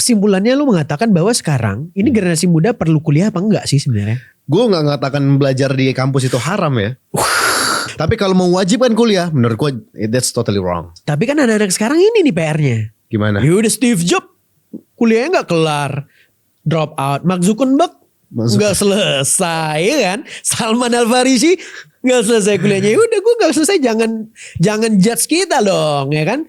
kesimpulannya lu mengatakan bahwa sekarang ini generasi muda perlu kuliah apa enggak sih sebenarnya? Gue gak mengatakan belajar di kampus itu haram ya. Tapi kalau mewajibkan kuliah, menurut gue that's totally wrong. Tapi kan anak-anak sekarang ini nih PR-nya. Gimana? Ya udah Steve Jobs kuliahnya nggak kelar, drop out. Mark Zuckerberg nggak selesai ya kan? Salman Al Farisi nggak selesai kuliahnya. Ya udah gue nggak selesai, jangan judge kita dong ya kan?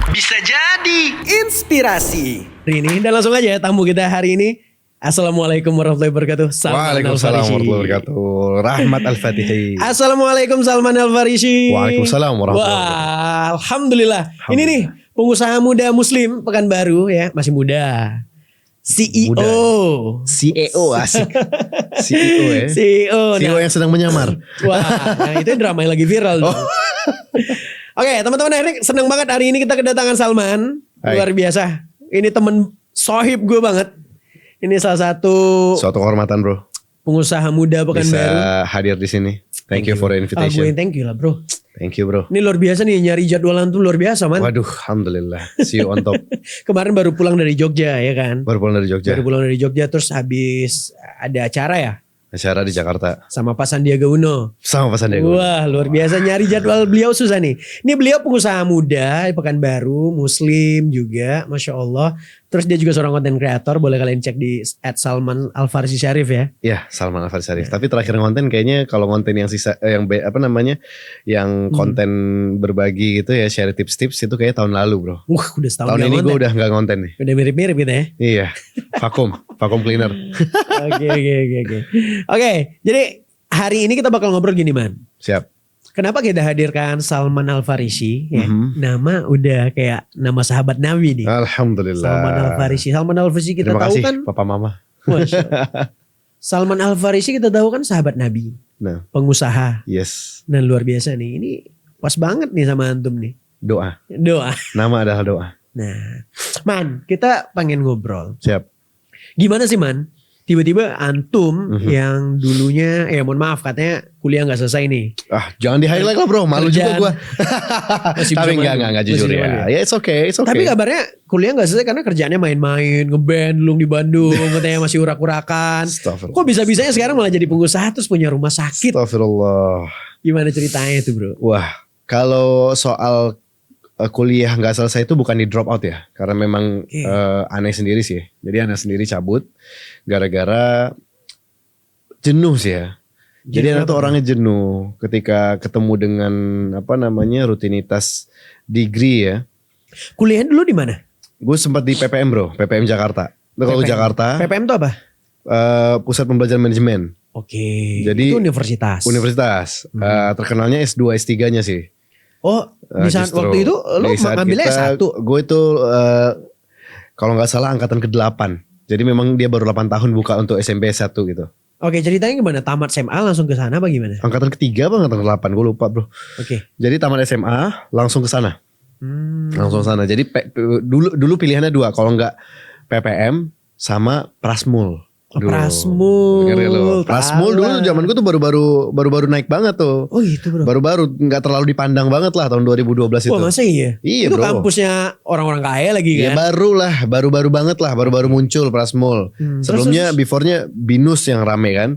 Bisa jadi inspirasi. Hari ini dan langsung aja tamu kita hari ini. Assalamualaikum warahmatullahi wabarakatuh. Waalaikumsalam warahmatullahi wabarakatuh. Rahmat Al-Fatihi. Assalamualaikum Salman Al Farisi. Waalaikumsalam warahmatullahi wabarakatuh. Wah, alhamdulillah. Ini nih pengusaha muda Muslim Pekanbaru ya, masih muda. CEO. Muda. CEO asik. CEO ya. CEO. CEO yang sedang menyamar. Wah, nah itu drama yang lagi viral. Oh. Oke, teman-teman, ini senang banget hari ini kita kedatangan Salman. Hai. Luar biasa. Ini temen sohib gue banget. Ini salah satu Suatu kehormatan bro. pengusaha muda Pekanbaru. Bisa hadir di sini. Thank you for the invitation. Thank you lah bro. Thank you bro. Ini luar biasa nih, nyari jadwalan tuh luar biasa man. Waduh, alhamdulillah. See you on top. Kemarin baru pulang dari Jogja ya kan. Baru pulang dari Jogja. Baru pulang dari Jogja terus habis ada acara ya. Acara di Jakarta. Sama Pak Sandiaga Uno. Sama Pak Sandiaga Uno. Wah luar biasa, nyari jadwal beliau susah nih. Ini beliau pengusaha muda di Pekanbaru, Muslim juga, Masya Allah. Terus dia juga seorang konten kreator, boleh kalian cek di @Salman Al Farisi Syarif ya. Iya, Salman Al Farisi Syarif. Tapi terakhir konten kayaknya kalau konten yang sisa yang konten berbagi gitu ya, share tips-tips itu kayak tahun lalu bro. Wah udah setahun Tahun gak ini gue konten. udah gak konten nih. Udah mirip-mirip gitu ya. Iya, vakum cleaner. Oke, jadi hari ini kita bakal ngobrol gini man. Siap. Kenapa kita hadirkan Salman Al Farisi ya? Mhm. Nama udah kayak nama sahabat Nabi nih. Alhamdulillah. Salman Al Farisi. Salman Al Farisi kita Terima tahu kasih kan. Papa Mama. Masya Allah. Salman Al Farisi kita tahu kan sahabat Nabi, Nah, pengusaha. yes. Dan luar biasa nih. Ini pas banget nih sama antum nih. Doa. Doa. Nama adalah doa. Nah, Man, kita pengen ngobrol. Siap. Gimana sih Man? Tiba-tiba antum yang dulunya, mohon maaf katanya kuliah nggak selesai nih. Ah, jangan di highlight lah bro. Malu Kerjaan. juga gue. Masih Tapi bisa malu. enggak Masih jujur ya. malu. Ya it's okay. Tapi kabarnya kuliah nggak selesai karena kerjaannya main-main, ngeband lu di Bandung, katanya masih urak-urakan. Astagfirullah. Kok bisa-bisanya sekarang malah jadi pengusaha terus punya rumah sakit? Astagfirullah. Gimana ceritanya itu bro? Wah, kalau soal kuliah nggak selesai itu bukan di drop out ya, karena memang Oke. aneh sendiri sih. Jadi aneh sendiri cabut gara-gara jenuh sih ya. Jadi Jenuh anak tuh apa? orangnya jenuh ketika ketemu dengan rutinitas degree ya. Kuliah dulu di mana? Gue sempat di PPM bro, PPM Jakarta. Nah, kalau PPM. Jakarta, PPM itu apa? Pusat Pembelajaran Manajemen. Oke. Jadi, itu universitas. Universitas. Terkenalnya S2, S3-nya sih. Oh, di saat Justru waktu itu lu di saat ngambilnya kita- S1. Gue itu kalau nggak salah angkatan ke-8. Jadi memang dia baru 8 tahun buka untuk SMP S1 gitu. Oke, ceritanya gimana? Tamat SMA langsung ke sana apa gimana? Angkatan ke-3 apa angkatan ke-8? Gue lupa bro. Oke. Jadi tamat SMA langsung ke sana. Hmm. Langsung ke sana. Jadi dulu pilihannya 2. Kalau nggak PPM sama Prasmul. Oh, Dulu. Prasmul. Dengerin lu. Prasmul dulu Tahu. zaman gue tuh baru naik banget tuh. Oh gitu bro. Baru-baru nggak terlalu dipandang banget lah tahun 2012 itu. Wah masa iya? Iya, itu bro. kampusnya orang-orang kaya lagi Ya kan? baru banget lah, baru muncul Prasmul. Sebelumnya beforenya Binus yang rame kan.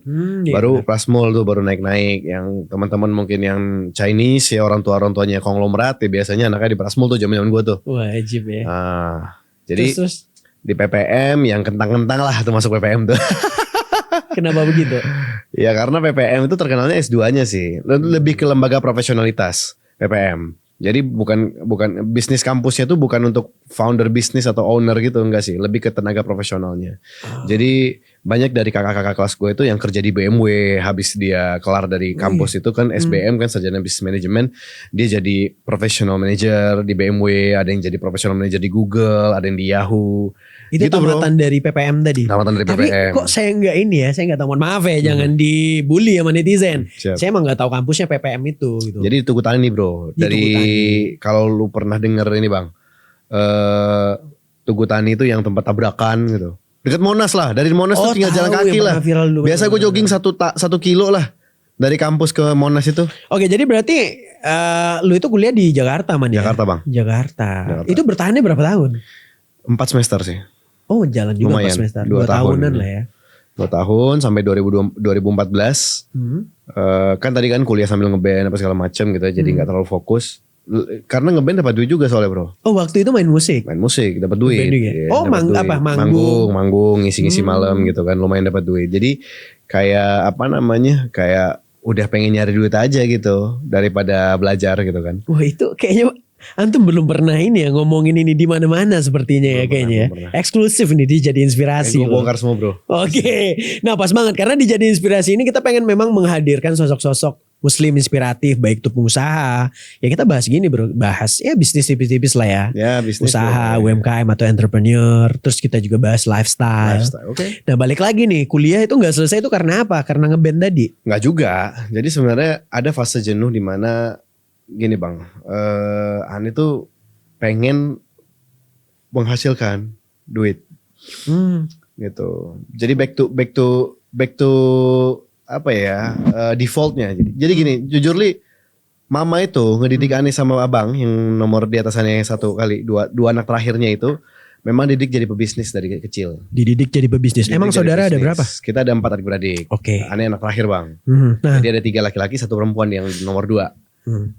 Iya. Baru Prasmul tuh baru naik-naik. Yang teman-teman mungkin yang Chinese ya orang tuanya konglomerat ya biasanya anaknya di Prasmul tuh zaman gue tuh. Wajib ya. Jadi Terus di PPM yang kentang-kentang lah tuh masuk PPM tuh. kenapa begitu? Ya karena PPM itu terkenalnya S2-nya sih. Lebih ke lembaga profesionalitas PPM. Jadi bukan bisnis kampusnya tuh bukan untuk founder bisnis atau owner gitu, enggak sih, lebih ke tenaga profesionalnya. Jadi banyak dari kakak-kakak kelas gue itu yang kerja di BMW habis dia kelar dari kampus itu kan SBM kan sarjana bisnis manajemen, dia jadi professional manager di BMW, ada yang jadi professional manager di Google, ada yang di Yahoo. Itu Gitu, bro. tamatan dari PPM tadi. Tamatan dari Tapi PPM. kok saya nggak ini ya, saya nggak tahu. Mohon maaf ya, jangan dibully sama netizen. Siap. Saya emang nggak tahu kampusnya PPM itu gitu. Jadi di Tugu Tani bro. Di Dari Tugu Tani. kalau lu pernah denger ini bang, Tugu Tani itu yang tempat tabrakan gitu. Dekat Monas lah. Dari Monas tuh tinggal jalan tahu, kaki yang lah. pernah viral dulu. Biasa gue jogging 1 kilo lah dari kampus ke Monas itu. Oke, jadi berarti lu itu kuliah di Jakarta man ya? Jakarta bang. Jakarta. Jakarta. Itu bertahannya berapa tahun? 4 semester sih. Oh jalan juga Lumayan, 4 semester. 2 2 tahunan tahun. lah ya. 2 tahun sampai 2014. Kan tadi kan kuliah sambil ngeband apa segala macam gitu, jadi nggak terlalu fokus. Karena ngeband dapat duit juga soalnya bro. Oh waktu itu main musik. Main musik dapat duit. Ngeband juga? Iya, Oh, dapat duit. manggung? Manggung, ngisi-ngisi malam gitu kan, lumayan dapat duit. Jadi kayak apa namanya? Kayak udah pengen nyari duit aja gitu daripada belajar gitu kan. Wah itu kayaknya antum belum pernah ini ya ngomongin ini di mana-mana sepertinya ya Belum kayaknya. belum pernah. Eksklusif nih dia jadi inspirasi. Gue loh. bongkar semua bro. Oke, nah pas banget karena di Jadi Inspirasi ini kita pengen memang menghadirkan sosok-sosok muslim inspiratif baik itu pengusaha. Ya kita bahas gini bro, bahas ya bisnis tipis-tipis lah ya. Ya bisnis. Usaha, bro. UMKM atau entrepreneur. Terus kita juga bahas lifestyle. Oke. Nah balik lagi nih, kuliah itu gak selesai itu karena apa? Karena ngeband tadi. Nggak juga. Jadi sebenarnya ada fase jenuh di mana gini bang, Ani tuh pengen menghasilkan duit gitu. Jadi back to apa ya defaultnya. Jadi gini, jujur li, mama itu ngedidik Ani sama abang yang nomor di atasannya yang satu kali, dua anak terakhirnya itu memang didik jadi pebisnis dari kecil. Dididik jadi pebisnis. Dididik Emang jadi saudara ada pebisnis. berapa? Kita ada 4 adik-beradik. Oke. Ani anak terakhir bang. Nah, Jadi ada 3 laki-laki, 1 perempuan yang nomor 2.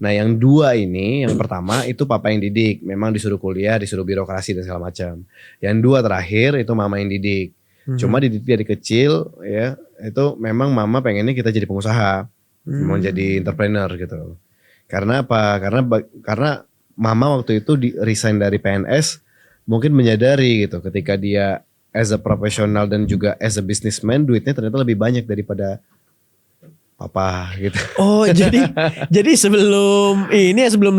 Nah yang 2 ini, yang pertama itu papa yang didik. Memang disuruh kuliah, disuruh birokrasi dan segala macam. Yang 2 terakhir itu mama yang didik. Cuma didik dari kecil ya, itu memang mama pengennya kita jadi pengusaha. Mau jadi entrepreneur gitu. Karena apa? Karena mama waktu itu resign dari PNS. Mungkin menyadari gitu ketika dia as a profesional dan juga as a businessman, duitnya ternyata lebih banyak daripada papa gitu. oh jadi sebelum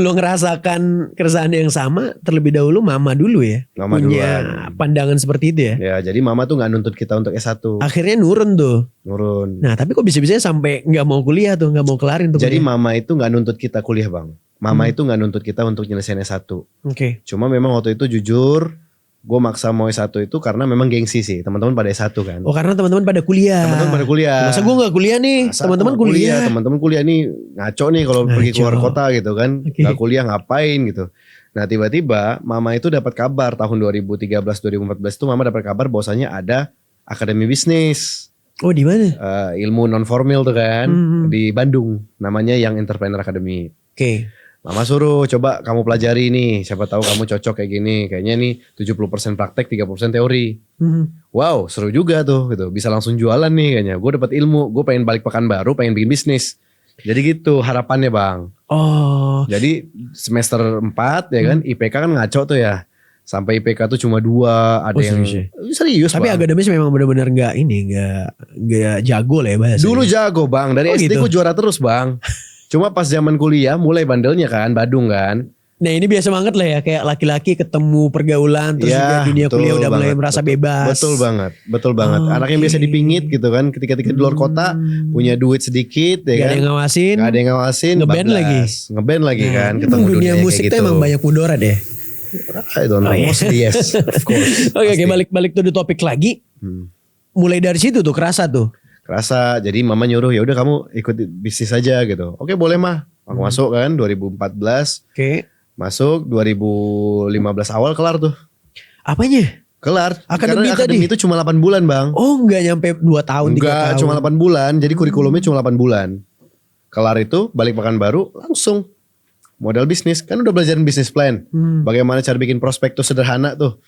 lu ngerasakan keresahan yang sama, terlebih dahulu mama dulu ya. Mama punya duluan. pandangan seperti itu ya. Ya, jadi mama tuh nggak nuntut kita untuk S1. Akhirnya nurun tuh. Nurun. Nah tapi kok bisa-bisanya sampai nggak mau kuliah tuh, nggak mau kelarin tuh. Jadi kuliah. mama itu nggak nuntut kita kuliah bang. Mama itu nggak nuntut kita untuk nyelesain S1. Oke. Cuma memang waktu itu jujur, gue maksa mau S1 itu karena memang gengsi sih. Teman-teman pada S1 kan. Oh karena teman-teman pada kuliah. Teman-teman pada kuliah. Masa gue nggak kuliah nih? Masa Teman-teman aku nggak kuliah. Teman-teman kuliah nih ngaco nih kalau pergi Ngaco. keluar kota gitu kan. Oke. Nggak kuliah ngapain gitu. Nah tiba-tiba mama itu dapat kabar tahun 2013-2014 itu mama dapat kabar bahwasanya ada akademi bisnis. Oh di mana? Ilmu non formal tuh kan di Bandung. Namanya Young Entrepreneur Academy. Oke. Mama suruh coba kamu pelajari nih, siapa tahu kamu cocok kayak gini. Kayaknya nih 70% praktek, 30% teori. Wow, seru juga tuh gitu. Bisa langsung jualan nih kayaknya. Gue dapat ilmu, gue pengen balik Pekanbaru, pengen bikin bisnis. Jadi gitu harapannya bang. Oh. Jadi semester 4 ya kan, IPK kan ngaco tuh ya. Sampai IPK tuh cuma 2, ada Oh, yang serius ya? serius Tapi bang. akademis memang benar-benar nggak jago lah ya bahasa. Dulu jago bang, dari Oh, SD gitu? gue juara terus bang. Cuma pas zaman kuliah mulai bandelnya kan, Badung kan. Nah ini biasa banget lah ya, kayak laki-laki ketemu pergaulan terus juga dunia betul kuliah udah mulai banget, merasa betul, bebas. Betul banget. Anak yang biasa Oke. dipingit gitu kan, ketika di luar kota punya duit sedikit ya Gak kan. ada yang ngawasin. Gak ada yang ngawasin. Ngeband 14. lagi. Ngeband lagi kan, Emang ketemu dunia kayak musik gitu. tuh emang banyak mudarat ya. I don't know, Oh, iya. mostly yes, of course. Oke, Pasti. balik to the topik lagi. Mulai dari situ tuh kerasa tuh. Kerasa, jadi mama nyuruh ya udah kamu ikut bisnis aja gitu. Oke boleh mah. Aku masuk kan 2014. Oke. Masuk 2015 awal kelar tuh. Apanya? Kelar. Akademi Karena akademi tadi? itu cuma 8 bulan bang. Oh nggak nyampe 2 tahun 3 Enggak, tahun. cuma 8 bulan. Jadi kurikulumnya cuma 8 bulan. Kelar itu balik Pekanbaru langsung modal bisnis. Kan udah belajarin bisnis plan. Bagaimana cara bikin prospektus sederhana tuh.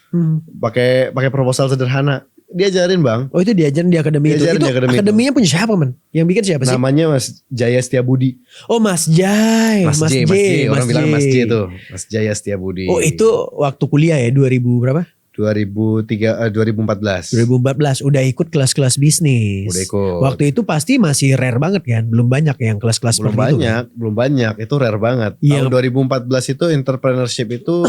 Pakai proposal sederhana. Diajarin bang. Oh itu diajarin di akademi itu. Diajarin Itu di akademi itu. akademinya punya siapa man? Yang bikin siapa sih? Namanya Mas Jaya Setiabudi. Oh Mas Jai. Mas J. Orang bilang Mas J tuh. Mas Jaya Setiabudi. Oh itu waktu kuliah ya 2000 berapa? 2014. 2014 udah ikut kelas-kelas bisnis. Udah ikut. Waktu itu pasti masih rare banget kan, belum banyak yang kelas-kelas Belum seperti itu. banyak, belum banyak. Itu rare banget. Iya. Tahun 2014 itu entrepreneurship itu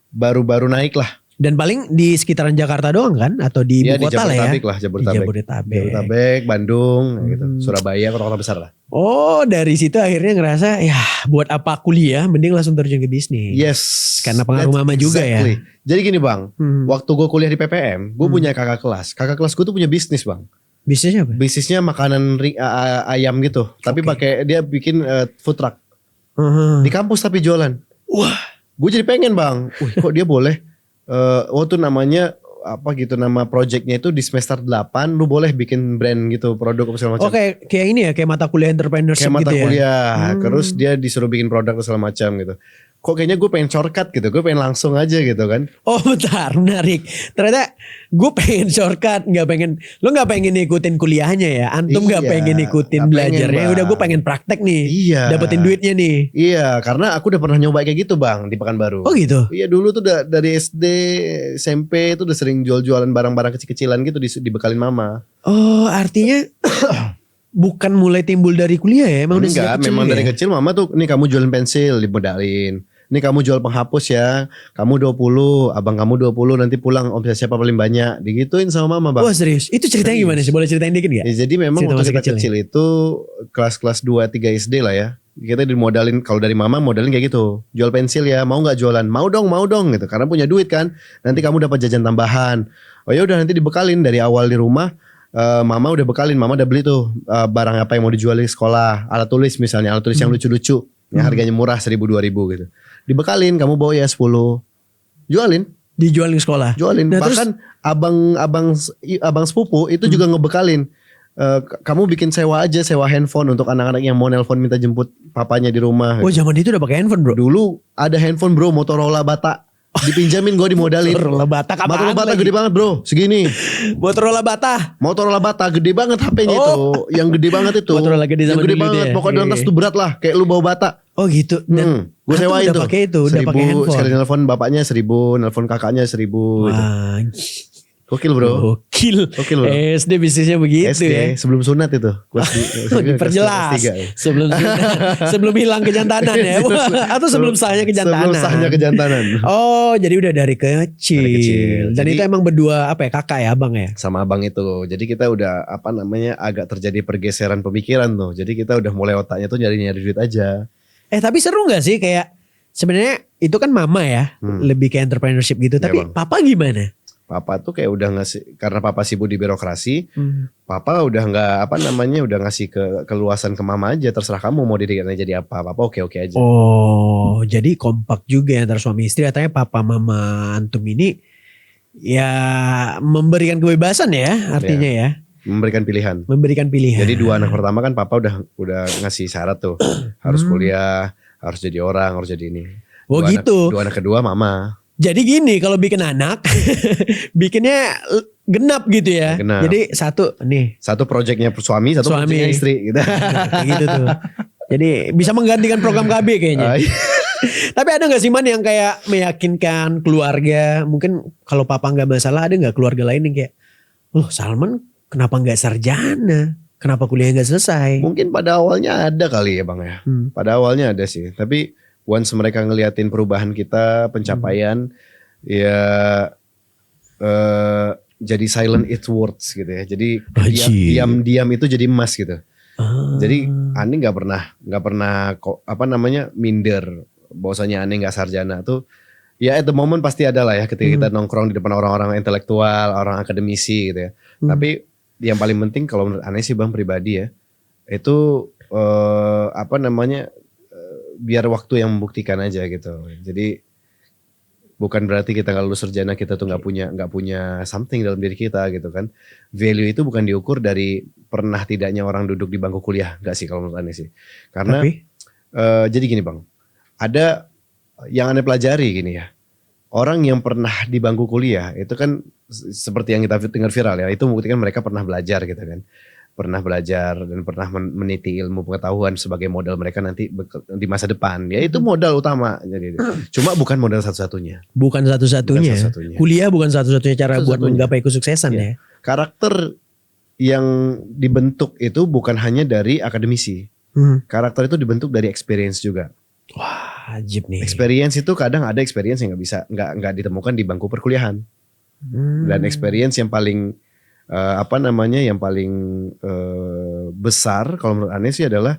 baru-baru naik lah. Dan paling di sekitaran Jakarta doang kan, atau di ibu Iya, di kota lah ya. Jabodetabek lah, Jabodetabek. Di Jabodetabek. Jabodetabek, Bandung, gitu. Surabaya, kota-kota besar lah. Oh dari situ akhirnya ngerasa ya buat apa kuliah, mending langsung terjun ke bisnis. Yes. Karena pengaruh that's mama juga ya. Jadi gini bang, Hmm. waktu gue kuliah di PPM, gue punya kakak kelas. Kakak kelas gue tuh punya bisnis bang. Bisnisnya apa? Bisnisnya makanan ayam gitu. Tapi Oke. pakai dia bikin food truck. Hmm. Di kampus tapi jualan. Wah. Gue jadi pengen bang. Kok dia boleh tuh namanya apa gitu, nama projectnya itu di semester 8 lu boleh bikin brand gitu, produk apa segala macam. Oh kayak ini ya, kayak mata kuliah entrepreneurship Kayak mata gitu ya. kuliah, terus dia disuruh bikin produk apa segala macam gitu. Kok kayaknya gue pengen shortcut gitu, gue pengen langsung aja gitu kan. Oh bentar, menarik. Ternyata gue pengen shortcut, lo nggak pengen ikutin kuliahnya ya. Antum nggak Iya, pengen ikutin nggak pengen, belajarnya. Bang. Udah gue pengen praktek nih. Iya. Dapetin duitnya nih. Iya, karena aku udah pernah nyoba kayak gitu bang di Pekanbaru. Oh gitu. Iya dulu tuh dari SD, SMP itu udah sering jual-jualan barang-barang kecil-kecilan gitu dibekalin mama. Oh artinya bukan mulai timbul dari kuliah ya. Emang udah sejak Enggak, kecil memang ya? dari kecil mama tuh, nih kamu jualin pensil dimodalin. Nih kamu jual penghapus ya, kamu 20, abang kamu 20, nanti pulang om siapa paling banyak. Digituin sama mama bang. Wah serius, itu ceritanya gimana sih? Boleh ceritain dikit gak? Ya, jadi memang Cerita waktu masa kita kecil kecil itu kelas-kelas 2-3 SD lah ya. Kita dimodalin, kalau dari mama modalin kayak gitu. Jual pensil ya, mau gak jualan? Mau dong gitu. Karena punya duit kan. Nanti kamu dapat jajan tambahan. Oh ya udah nanti dibekalin dari awal di rumah. Mama udah bekalin, mama udah beli tuh barang apa yang mau dijual di sekolah. Alat tulis misalnya, alat tulis yang lucu-lucu. Yang harganya murah 1.000-2.000 gitu. Dibekalin, kamu bawa ya 10. Jualin. Dijualin di sekolah. Jualin. Nah, Bahkan abang sepupu itu juga ngebekalin. Kamu bikin sewa handphone untuk anak-anak yang mau nelpon minta jemput papanya di rumah. Oh zaman itu udah pakai handphone bro. Dulu ada handphone bro, Motorola Bata. Dipinjamin gue dimodalin. Motorola Bata apaan Motorola Bata lagi? gede banget bro, segini. Motorola Bata. Motorola Bata gede banget HP-nya itu, yang gede banget itu. Motorola gede zaman yang gede dulu banget, dia. pokoknya dalam tas tuh berat lah, kayak lu bawa bata. Oh gitu. Dan Gue antum sewain udah tuh. pakai itu, udah pakai 1.000, handphone. sekali nelfon bapaknya 1.000, nelfon kakaknya 1.000 gitu. Wah, Gokil bro. gokil. Gokil, bro. SD bisnisnya begitu SD ya. sebelum sunat itu. Diperjelas. Sebelum sebelum hilang kejantanan ya. Atau sebelum sahnya kejantanan. Sebelum sahnya kejantanan. Oh, jadi udah dari kecil. Dari kecil. Dan Jadi- itu emang berdua apa ya, kakak ya, abang ya? Sama abang itu. Jadi kita udah apa namanya agak terjadi pergeseran pemikiran tuh. Jadi kita udah mulai otaknya tuh nyari-nyari duit aja. Tapi seru gak sih kayak sebenarnya itu kan mama ya, lebih kayak entrepreneurship gitu. Iya, Tapi Bang. papa gimana? Papa tuh kayak udah ngasih, karena papa sibuk di birokrasi, papa udah nggak apa namanya udah ngasih keluasan ke mama aja, terserah kamu mau dirinya jadi apa, papa oke aja. Oh, jadi kompak juga ya antara suami istri. Katanya papa mama antum ini ya memberikan kebebasan ya, artinya ya, Memberikan pilihan. memberikan pilihan. Jadi 2 anak pertama kan papa udah ngasih syarat tuh, harus kuliah, harus jadi orang, harus jadi ini. Oh, Dua gitu. Anak kedua mama. Jadi gini kalau bikin anak, bikinnya genap gitu ya. Genap. Jadi satu nih, Satu proyeknya suami, satu Suami. proyeknya istri gitu. kayak gitu tuh. Jadi bisa menggantikan program KB kayaknya. Iya. Tapi ada gak sih Man yang kayak meyakinkan keluarga? Mungkin kalau papa gak masalah, ada gak keluarga lain yang kayak, loh Salman kenapa gak sarjana? Kenapa kuliah gak selesai? Mungkin pada awalnya ada kali ya bang ya. Pada awalnya ada sih. Tapi once mereka ngeliatin perubahan kita, pencapaian, ya jadi silent it words gitu ya. Jadi diam itu jadi emas gitu. Jadi Ani nggak pernah apa namanya minder. Bahwasanya Ani nggak sarjana tuh. Ya at the moment pasti ada lah ya ketika kita nongkrong di depan orang-orang intelektual, orang akademisi gitu ya. Tapi yang paling penting kalau menurut Ani sih bang pribadi ya, itu apa namanya biar waktu yang membuktikan aja gitu. Jadi bukan berarti kita kalau lulus sarjana kita tuh nggak punya something dalam diri kita gitu kan. Value itu bukan diukur dari pernah tidaknya orang duduk di bangku kuliah, nggak sih kalau menurut Ane sih. Karena jadi gini bang, ada yang Ane pelajari gini ya. Orang yang pernah di bangku kuliah itu kan seperti yang kita dengar viral ya, itu membuktikan mereka pernah belajar gitu kan. Pernah belajar dan pernah meniti ilmu pengetahuan sebagai modal mereka nanti di masa depan. Ya itu modal utama. Jadi, cuma bukan modal satu-satunya. Bukan satu-satunya. Kuliah bukan satu-satunya cara buat menggapai kesuksesan ya. Karakter yang dibentuk itu bukan hanya dari akademisi. Karakter itu dibentuk dari experience juga. Wah, ajib nih. Experience itu kadang ada experience yang nggak ditemukan di bangku perkuliahan. Dan experience yang paling yang paling besar kalau menurut Ane sih adalah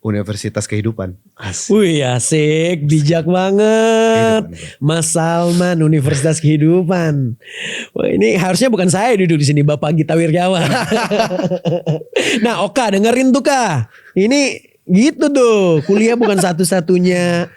Universitas Kehidupan. Wih asik, bijak banget. Mas Salman, Universitas Kehidupan. Wah ini harusnya bukan saya duduk di sini, Bapak Gita Wirjawan. Nah Oka dengerin tuh Kak. Ini gitu tuh, kuliah bukan satu-satunya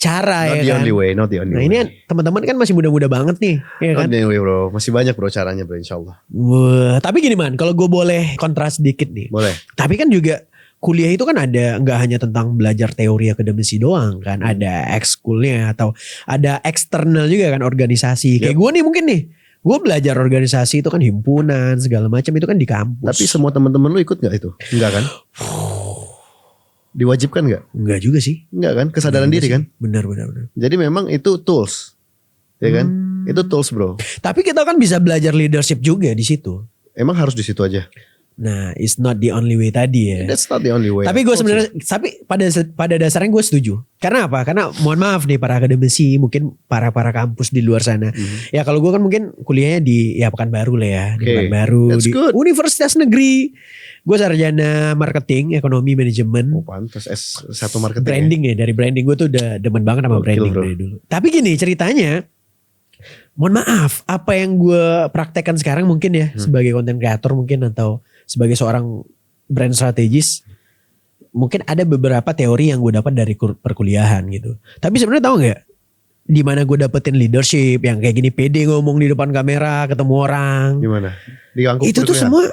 cara Not ya the kan. only way, not the only Nah way. ini kan teman-teman kan masih muda-muda banget nih, ya Not kan. the only way bro, masih banyak bro caranya bro insyaallah. Wah, tapi gini man, kalau gue boleh kontras sedikit nih. Boleh. Tapi kan juga kuliah itu kan ada nggak hanya tentang belajar teori akademisi doang kan, ada ekskulnya atau ada eksternal juga kan, organisasi. Kayak gue nih mungkin nih, gue belajar organisasi itu kan himpunan segala macam itu kan di kampus. Tapi semua teman-teman lu ikut nggak itu? Enggak kan? Diwajibkan nggak? Enggak juga sih. Enggak kan? Kesadaran Enggak diri sih. kan? Benar. Jadi memang itu tools, ya kan? Itu tools bro. Tapi kita kan bisa belajar leadership juga di situ. Emang harus di situ aja. Nah, it's not the only way tadi ya. That's not the only way. Tapi gue sebenarnya, tapi pada dasarnya gue setuju. Karena apa? Karena mohon maaf nih para akademisi, mungkin para kampus di luar sana. Ya kalau gue kan mungkin kuliahnya di ya Pekanbaru lah ya, di Okay. Pekanbaru, That's di good. Universitas Negeri. Gue sarjana marketing, ekonomi, manajemen. Oh pantas S1 marketing. Branding ya, dari branding gue tuh udah demen banget sama Gokil, branding bro. dari dulu. Tapi gini ceritanya, mohon maaf, apa yang gue praktekkan sekarang mungkin ya sebagai content creator mungkin atau sebagai seorang brand strategis, mungkin ada beberapa teori yang gue dapat dari perkuliahan gitu. Tapi sebenarnya tahu nggak di mana gue dapetin leadership yang kayak gini, pede ngomong di depan kamera, ketemu orang. Gimana? Di kampus Itu tuh perkuliahan? semua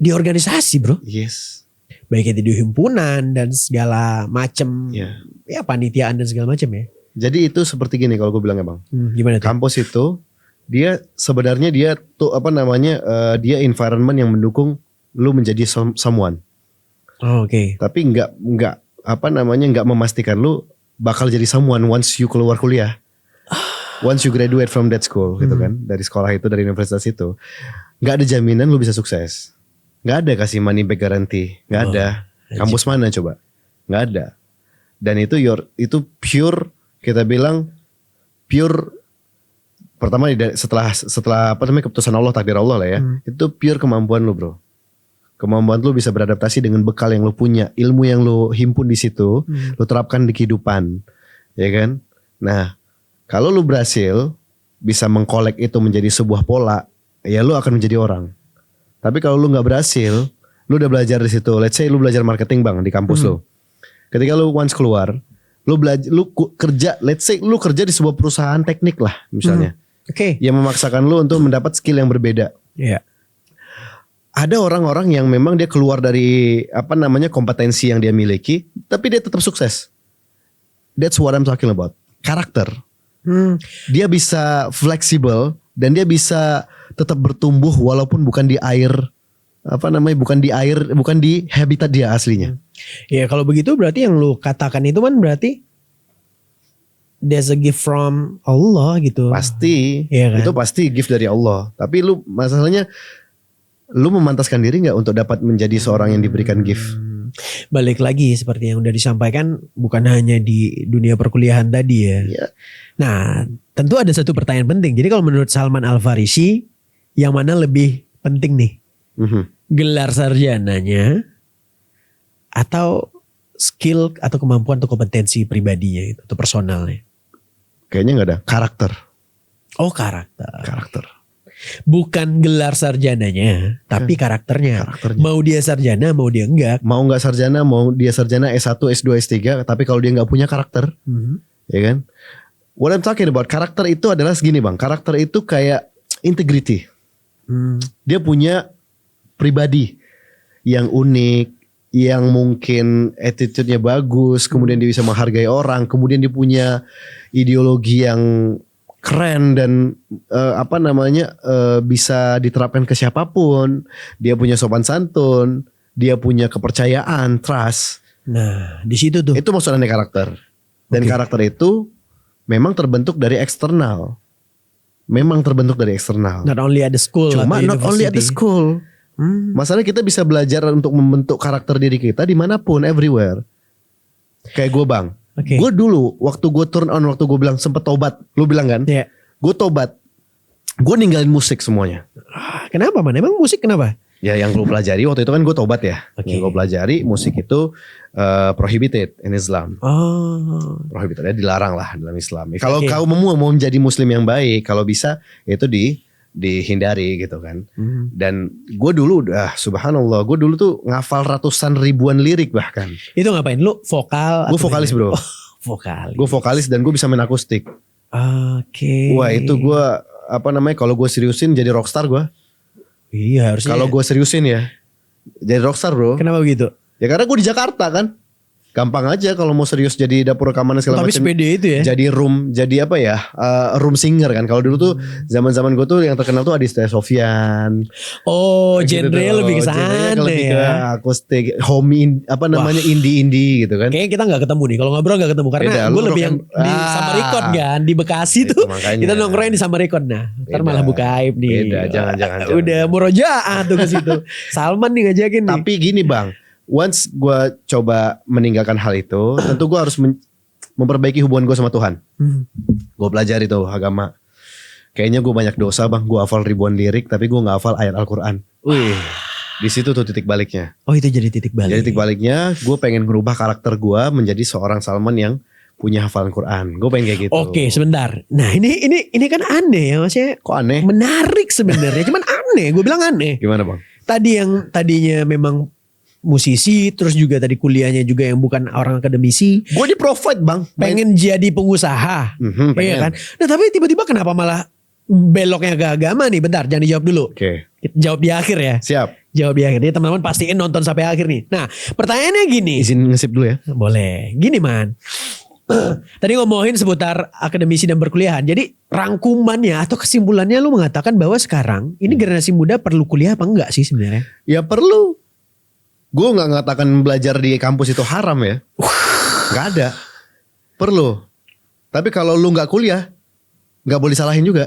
di organisasi bro. Yes. Baik itu di himpunan dan segala macem, Iya. ya panitiaan dan segala macem ya. Jadi itu seperti gini kalau gue bilang ya bang. Gimana tuh? Kampus itu dia sebenarnya dia tuh apa namanya dia environment yang mendukung lu menjadi someone. Oh, oke. Tapi nggak apa namanya nggak memastikan lu bakal jadi someone once you keluar kuliah. Once you graduate from that school gitu kan, dari sekolah itu, dari universitas itu, nggak ada jaminan lu bisa sukses. Nggak ada kasih money back guarantee, nggak ada. Kampus mana coba? Nggak ada. Dan itu itu pure, kita bilang pure. Pertama setelah apa namanya keputusan Allah, takdir Allah lah ya. Itu pure kemampuan lu bro. Kemampuan lu bisa beradaptasi dengan bekal yang lu punya, ilmu yang lu himpun di situ, lu terapkan di kehidupan, ya kan? Nah, kalau lu berhasil bisa mengkolek itu menjadi sebuah pola, ya lu akan menjadi orang. Tapi kalau lu nggak berhasil, lu udah belajar di situ. Let's say lu belajar marketing bang di kampus lu. Ketika lu once keluar, kerja, let's say lu kerja di sebuah perusahaan teknik lah misalnya, Oke. yang memaksakan lu untuk mendapat skill yang berbeda. Iya. Ada orang-orang yang memang dia keluar dari apa namanya kompetensi yang dia miliki, tapi dia tetap sukses. That's what I'm talking about. Karakter. Dia bisa fleksibel dan dia bisa tetap bertumbuh walaupun bukan di air, apa namanya, bukan di habitat dia aslinya. Ya kalau begitu berarti yang lu katakan itu kan berarti there's a gift from Allah gitu. Pasti, Iya kan? itu pasti gift dari Allah. Tapi lu masalahnya, lu memantaskan diri nggak untuk dapat menjadi seorang yang diberikan gift? Balik lagi seperti yang udah disampaikan, bukan hanya di dunia perkuliahan tadi ya. Ya. Nah, tentu ada satu pertanyaan penting. Jadi kalau menurut Salman Al Farisi, yang mana lebih penting nih? Gelar sarjananya atau skill atau kemampuan atau kompetensi pribadinya itu atau personalnya? Kayaknya nggak ada. Karakter. Oh, karakter. Karakter. Bukan gelar sarjananya, tapi karakternya. Karakternya. Mau dia sarjana, mau dia enggak. Mau nggak sarjana, mau dia sarjana S1, S2, S3, tapi kalau dia nggak punya karakter, ya kan? What I'm talking about, karakter itu adalah segini bang. Karakter itu kayak integrity. Dia punya pribadi yang unik, yang mungkin attitude-nya bagus, kemudian dia bisa menghargai orang, kemudian dia punya ideologi yang keren dan bisa diterapkan ke siapapun. Dia punya sopan santun, dia punya kepercayaan, trust. Nah, di situ tuh. Itu maksudnya karakter. Dan karakter itu memang terbentuk dari eksternal. Not only at the school. Cuma atau not only at the university. school. Masalahnya kita bisa belajar untuk membentuk karakter diri kita dimanapun, everywhere. Kayak gue bang. Oke. Gue dulu waktu gue turn on, waktu gue bilang sempet tobat. Lu bilang kan? Iya. Gue tobat. Gue ninggalin musik semuanya. Kenapa man? Emang musik kenapa? Ya yang gue pelajari waktu itu kan gue tobat ya. Oke. Yang gue pelajari musik itu prohibited in Islam. Oh. Prohibited, ya dilarang lah dalam Islam. Kalau Oke. kau mau menjadi muslim yang baik, kalau bisa itu dihindari gitu kan. Dan gue dulu udah subhanallah, gue dulu tuh ngafal ratusan ribuan lirik bahkan. Itu ngapain? Lu vokal? Gue atau vokalis gimana? bro. vokalis. Gue vokalis dan gue bisa main akustik. Oke. Wah itu gue kalau gue seriusin jadi rockstar gue. Iya harusnya. Kalau gue seriusin ya jadi rockstar bro. Kenapa begitu? Ya karena gue di Jakarta kan. Gampang aja kalau mau serius jadi dapur rekaman segala Tapi macam. sepede itu ya. Jadi room singer kan. Kalau dulu tuh zaman-zaman gue tuh yang terkenal tuh Aditya Sofyan. Oh, Gitu genre tuh. lebih ke Genrenya sana lebih ke ya. akustik, indie gitu kan. Kayaknya kita gak ketemu nih. Kalau ngobrol gak ketemu karena Beda, gue lu lebih yang rock and- di Samarikon kan, di Bekasi Itu tuh. makanya. Kita nongkrongnya di Samarikon. Nah, ntar Beda. malah buka aib nih. Beda, jangan. Udah murojaah tuh ke situ. Salman nih ngajakin nih. Tapi gini bang, once gue coba meninggalkan hal itu, tentu gue harus memperbaiki hubungan gue sama Tuhan. Gue pelajari tuh agama. Kayaknya gue banyak dosa bang, gue hafal ribuan lirik tapi gue gak hafal ayat Al-Quran. Wih, di situ tuh titik baliknya. Oh itu jadi titik balik. Jadi titik baliknya, gue pengen merubah karakter gue menjadi seorang Salman yang punya hafalan Quran. Gue pengen kayak gitu. Oke, sebentar. Nah ini kan aneh ya maksudnya. Kok aneh? Menarik sebenarnya, cuman aneh. Gue bilang aneh. Gimana bang? Tadi yang tadinya memang musisi, terus juga tadi kuliahnya juga yang bukan orang akademisi, Gue di provide bang. pengen jadi pengusaha, Mhm, pengen. iya kan? Nah tapi tiba-tiba kenapa malah beloknya ke agama nih? Bentar, jangan dijawab dulu. Oke, Kita jawab di akhir ya. siap. Jawab di akhir. Jadi teman-teman pastiin nonton sampai akhir nih. Nah pertanyaannya gini. Izin ngesip dulu ya. Boleh. Gini man. Tadi ngomongin seputar akademisi dan perkuliahan. Jadi rangkumannya atau kesimpulannya lu mengatakan bahwa sekarang ini generasi muda perlu kuliah apa enggak sih sebenarnya? Ya perlu. Gue nggak ngatakan belajar di kampus itu haram ya. Nggak ada. Perlu. Tapi kalau lu nggak kuliah, nggak boleh salahin juga.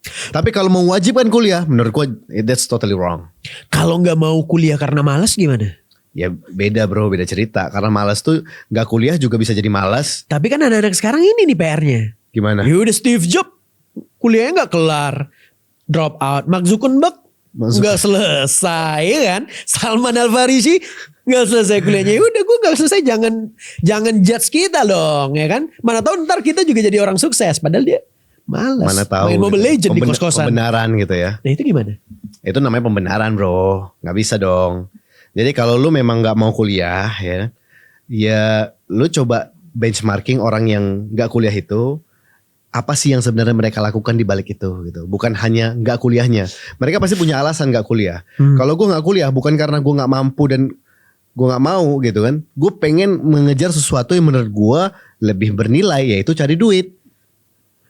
Tapi kalau mewajibkan kuliah, menurut gue that's totally wrong. Kalau nggak mau kuliah karena malas gimana? Ya beda bro, beda cerita. Karena malas tuh nggak kuliah juga bisa jadi malas. Tapi kan anak-anak sekarang ini nih PR-nya. Gimana? Ya udah Steve Jobs kuliahnya nggak kelar, drop out. Mark Zuckerberg nggak selesai ya kan? Salman Al Farisi nggak selesai kuliahnya. Ya udah gue nggak selesai, jangan judge kita dong ya kan? Mana tahu ntar kita juga jadi orang sukses. Padahal dia malas. Mana tahu main Mobile gitu. Legends di kos-kosan. Pembenaran gitu ya. Nah itu gimana? Itu namanya pembenaran bro. Nggak bisa dong. Jadi kalau lu memang nggak mau kuliah ya lu coba benchmarking orang yang nggak kuliah itu. Apa sih yang sebenarnya mereka lakukan di balik itu gitu. Bukan hanya nggak kuliahnya. Mereka pasti punya alasan nggak kuliah. Kalau gue nggak kuliah bukan karena gue nggak mampu dan gue nggak mau gitu kan. Gue pengen mengejar sesuatu yang menurut gue lebih bernilai, yaitu cari duit.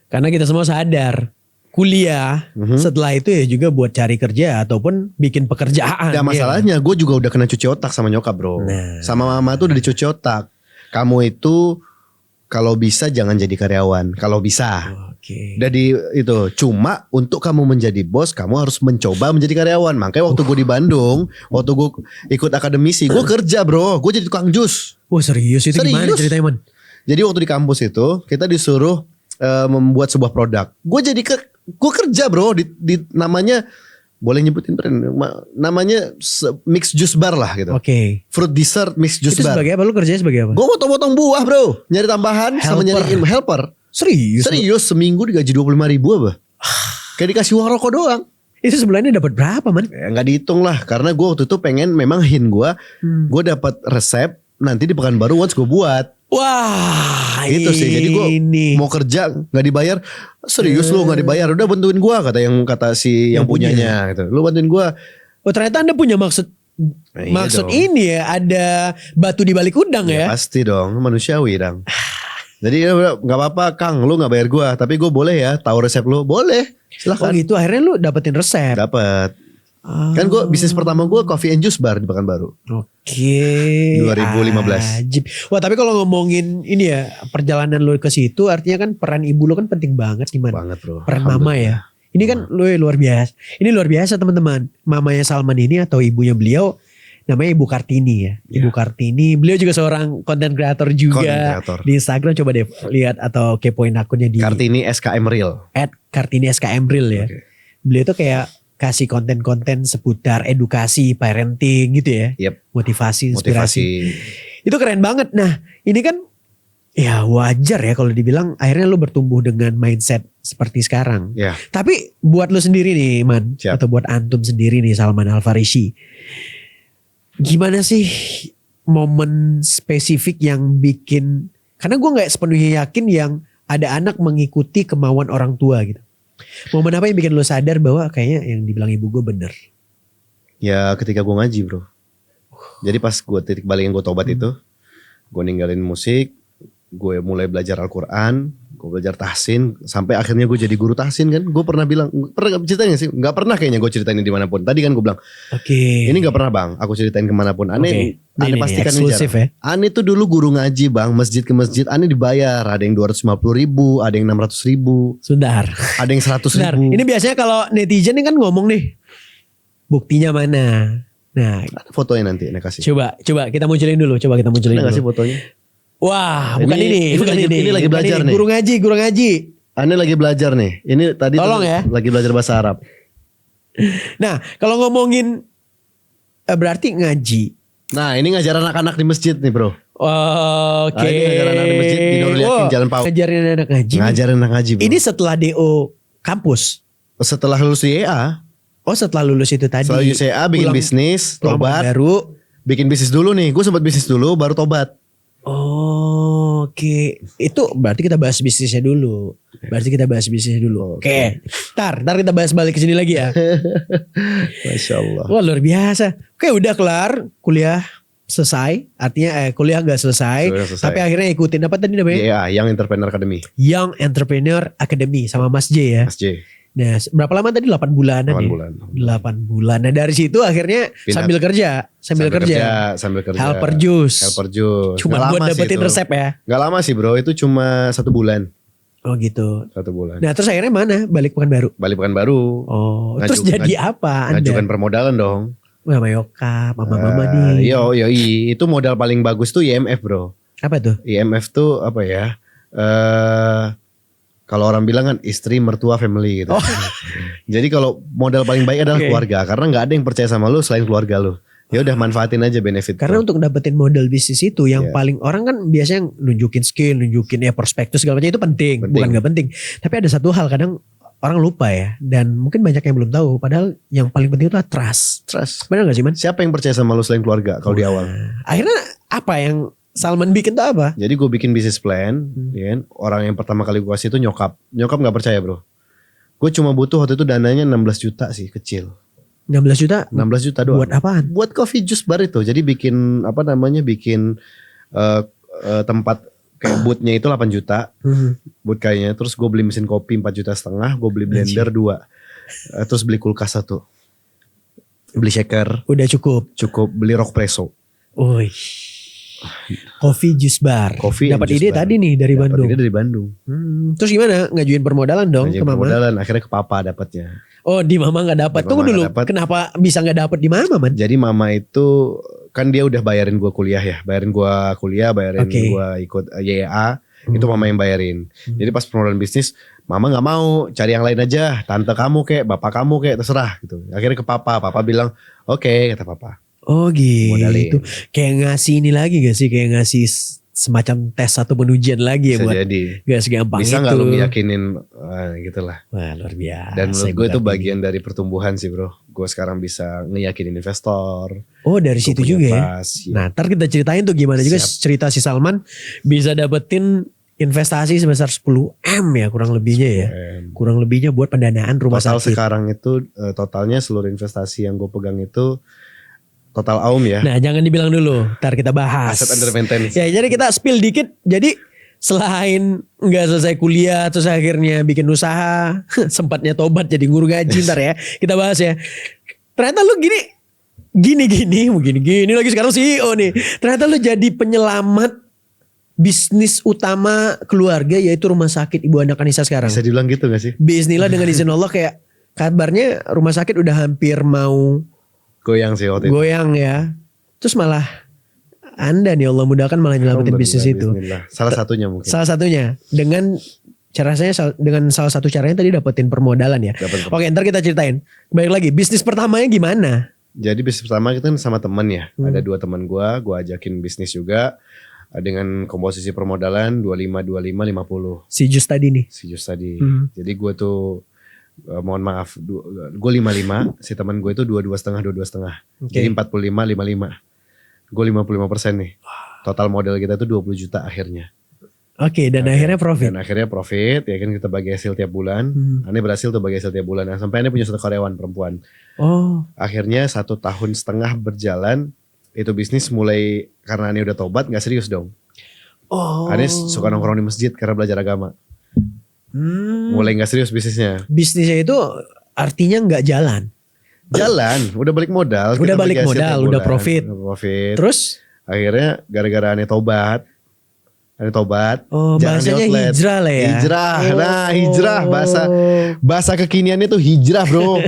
Karena kita semua sadar kuliah setelah itu ya juga buat cari kerja ataupun bikin pekerjaan. Nah ya. masalahnya gue juga udah kena cuci otak sama nyokap bro. Nah. Sama mama tuh udah dicuci otak. Kamu itu kalau bisa jangan jadi karyawan. Kalau bisa. Oke. Jadi itu cuma untuk kamu menjadi bos kamu harus mencoba menjadi karyawan. Makanya waktu gue di Bandung, waktu gue ikut akademisi, gue kerja bro. Gue jadi tukang jus. Wah serius itu gimana Serius. ceritanya man? Jadi waktu di kampus itu kita disuruh membuat sebuah produk. Gue kerja bro di namanya boleh nyebutin brand namanya mix juice bar lah gitu. Oke. Fruit dessert mix juice Itu bar. sebagai apa? Lu kerjanya sebagai apa? Gue motong-motong buah bro, nyari tambahan sama Helper. nyari helper. Serius? Serius seminggu digaji 25.000 apa? Kayak dikasih uang rokok doang. Itu sebulannya dapat berapa man? Ya nggak dihitung lah, karena gue waktu itu pengen memang gue dapat resep nanti di Pekanbaru once gue buat. Wah Itu sih, jadi gue ini. mau kerja nggak dibayar. Serius lu nggak dibayar, udah bantuin gue kata si yang punyanya gitu. Lu bantuin gue. Oh ternyata Anda punya maksud Iya maksud dong. ini ya, ada batu di balik udang ya. Pasti dong, manusiawi dong. Jadi ya udah, nggak apa-apa Kang, lu nggak bayar gue, tapi gue boleh ya tahu resep lu, boleh. Oh Silahkan. gitu akhirnya lu dapetin resep. Dapat. Ah, Kan gue bisnis pertama gue coffee and juice bar di Pekanbaru. Oke. 2015. Ajib. Wah tapi kalau ngomongin ini ya perjalanan lu ke situ artinya kan peran ibu lu kan penting banget gimana? Banget bro. Peran mama ya. Ini kan lu luar biasa. Ini luar biasa teman-teman. Mamanya Salman ini atau ibunya beliau namanya Ibu Kartini ya. Ibu Kartini. Beliau juga seorang content creator juga. Content creator. Di Instagram coba deh lihat atau kepoin akunnya di Kartini SKM Real. @Kartini SKM Real ya. Oke. Beliau tuh kayak kasih konten-konten seputar edukasi, parenting gitu ya. Yep. Motivasi, inspirasi. Motivasi. Itu keren banget. Nah ini kan ya wajar ya kalau dibilang akhirnya lu bertumbuh dengan mindset seperti sekarang. Ya. Tapi buat lu sendiri nih Man. Siap. Atau buat antum sendiri nih Salman Al Farisi. Gimana sih momen spesifik yang bikin Karena gue nggak sepenuhnya yakin yang ada anak mengikuti kemauan orang tua gitu. Momen apa yang bikin lo sadar bahwa kayaknya yang dibilang ibu gue bener? Ya ketika gue ngaji bro. Jadi pas gue titik balik yang gue tobat itu, gue ninggalin musik, gue mulai belajar Al-Quran, gue belajar tahsin, sampai akhirnya gue jadi guru tahsin kan. Gue pernah bilang, pernah ceritain gak sih? Gak pernah kayaknya gue ceritain dimanapun. Tadi kan gue bilang, ini gak pernah bang, aku ceritain kemanapun. Aneh, aneh pastikan ini eksklusif ya. Aneh tuh dulu guru ngaji bang, masjid ke masjid, aneh dibayar. Ada yang 250.000, ada yang 600.000. Sudar. Ada yang 100.000. Ini biasanya kalau netizen ini kan ngomong nih, buktinya mana? Nah, fotonya nanti Aneh kasih. coba kita munculin dulu. Ada gak sih Dulu. fotonya? Wah, bukan ini. Ini lagi belajar nih. Guru ngaji. Aneh lagi belajar nih. Ini tadi Tolong ya. lagi belajar bahasa Arab. Nah, kalau ngomongin berarti ngaji. Nah ini ngajar anak-anak di masjid nih bro. Oke. Ini ngajar anak di masjid di Nurul Yakin Jalan Pau. Ngajarin anak ngaji. Ngajarin anak ngaji bro. Ini setelah DO kampus. Setelah lulus YA. Oh, setelah lulus itu tadi. Setelah lulus YA bikin bisnis, pulang tobat. baru. Bikin bisnis dulu nih. Gue sempat bisnis dulu baru tobat. Oh, oke. Itu berarti kita bahas bisnisnya dulu. Oke. Ntar kita bahas balik ke sini lagi ya. Masya Allah. Wah, luar biasa. Oke, udah kelar kuliah selesai. Artinya kuliah gak selesai. Tapi akhirnya ikutin apa tadi namanya? YA, Young Entrepreneur Academy. Young Entrepreneur Academy sama Mas J ya. Mas J. Nah, berapa lama tadi? 8 bulanan 8 ya? bulan. 8 bulan. Nah, dari situ akhirnya sambil kerja. Sambil kerja. Helper Juice. Cuma Gak buat lama dapetin sih itu. resep ya. Gak lama sih bro. Itu cuma 1 bulan. Oh gitu. 1 bulan. Nah, terus akhirnya mana? Balik Pekanbaru. Balik Pekanbaru. Oh, terus jadi apa Anda? Ngajukan permodalan dong. Wah, sama Yoka, mama nih. Itu modal paling bagus tuh IMF bro. Apa tuh? IMF tuh apa ya? Kalau orang bilang kan istri, mertua, family gitu. Oh. Jadi kalau modal paling baik adalah keluarga, karena nggak ada yang percaya sama lu selain keluarga lu. Ya udah manfaatin aja benefit. Karena untuk dapetin modal bisnis itu yang paling orang kan biasanya nunjukin skill, nunjukin ya prospektus segala macam itu penting, bukan nggak penting. Tapi ada satu hal kadang orang lupa ya, dan mungkin banyak yang belum tahu. Padahal yang paling penting itu adalah trust. Benar nggak sih man? Siapa yang percaya sama lu selain keluarga kalau di awal? Akhirnya apa yang Salman bikin tuh apa? Jadi gue bikin bisnis plan, ya kan? Orang yang pertama kali gue kasih itu nyokap nggak percaya bro. Gue cuma butuh waktu itu dananya 16 juta sih, kecil. 16 juta? 16 juta doang. Buat apaan? Buat coffee juice bar itu. Jadi bikin bikin tempat kayak bootnya itu 8 juta. Boot kayaknya. Terus gue beli mesin kopi 4,5 juta. Gue beli blender 2. Terus beli kulkas 1. Beli shaker. Udah cukup. Beli rock presso. Oi. Coffee juice bar. Dapat ide bar. Tadi nih dari Bandung. Dapat ide dari Bandung. Terus gimana? Ngajuin permodalan dong ke mama? Permodalan akhirnya ke papa dapatnya. Oh, di mama nggak dapat. Tunggu dulu. Kenapa bisa nggak dapat di mama, man? Jadi mama itu kan dia udah bayarin gua kuliah ya, bayarin gua gua ikut YA. Itu mama yang bayarin. Jadi pas permodalan bisnis, mama nggak mau, cari yang lain aja. Tante kamu kek, bapak kamu kek, terserah gitu. Akhirnya ke papa. Papa bilang, oke, kata papa. Oh gitu. Modalin. Kayak ngasih ini lagi gak sih? Kayak ngasih semacam tes atau penujian lagi ya. Bisa buat jadi. Gak segampang bisa itu. Bisa gak lu ngeyakinin gitu lah. Wah luar biasa. Dan menurut gue itu bagian dari pertumbuhan sih bro. Gue sekarang bisa ngeyakinin investor. Oh dari situ juga ya. Nah ntar kita ceritain tuh gimana juga cerita si Salman bisa dapetin investasi sebesar 10M ya kurang lebihnya ya. Kurang lebihnya buat pendanaan rumah total sakit. Sekarang itu totalnya seluruh investasi yang gue pegang itu total AUM ya. Nah jangan dibilang dulu, ntar kita bahas. Aset under maintenance. Ya jadi kita spill dikit. Jadi selain nggak selesai kuliah terus akhirnya bikin usaha, sempatnya tobat jadi guru ngaji ntar ya. Kita bahas ya. Ternyata lu gini lagi sekarang CEO nih. Ternyata lu jadi penyelamat bisnis utama keluarga yaitu rumah sakit Ibu Anak Anissa sekarang. Bisa dibilang gitu gak sih? Bismillah dengan izin Allah kayak kabarnya rumah sakit udah hampir mau goyang sih waktu itu. Goyang ya. Terus malah Anda nih Allah mudahkan malah nyelamatin bisnis itu. Salah satunya mungkin. Salah satunya dengan salah satu caranya tadi dapetin permodalan ya. Oke, ntar kita ceritain. Balik lagi, bisnis pertamanya gimana? Jadi bisnis pertama kita kan sama teman ya. Ada 2 teman gue ajakin bisnis juga dengan komposisi permodalan 25 50. Si Jus tadi nih. Jadi gue tuh mohon maaf, gue 55, si teman gue itu 22,5. Jadi 45 55. Gue 55% nih. Total modal kita tuh 20 juta akhirnya. Oke, dan akhirnya profit. Dan akhirnya profit, ya kan kita bagi hasil tiap bulan. Ane berhasil tuh bagi hasil tiap bulan. Nah, sampai Ane punya satu karyawan perempuan. Oh, Akhirnya 1,5 tahun berjalan, itu bisnis mulai karena Ane udah tobat nggak serius dong. oh. Ane suka nongkrong di masjid karena belajar agama. Hmm. Mulai nggak serius bisnisnya. Bisnisnya itu artinya nggak jalan. Jalan, udah balik modal. Udah kita balik bagi hasil modal, tiap udah bulan. profit. Udah profit. Terus, Akhirnya gara-gara Ane tobat. oh jangan bahasanya di outlet. hijrah lah ya. Hijrah, Oh. nah hijrah bahasa kekiniannya tuh hijrah bro.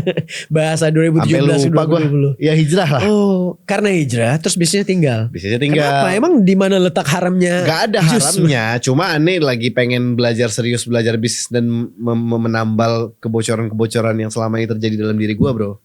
Bahasa Sampai 2017 lupa gue. 2020. Ya hijrah lah. Oh, karena hijrah terus bisnisnya tinggal. Bisnisnya tinggal. Kenapa? Emang di mana letak haramnya? Gak ada Justru. haramnya. Cuma Ane lagi pengen belajar serius, belajar bisnis dan menambal kebocoran-kebocoran yang selama ini terjadi dalam diri gua bro.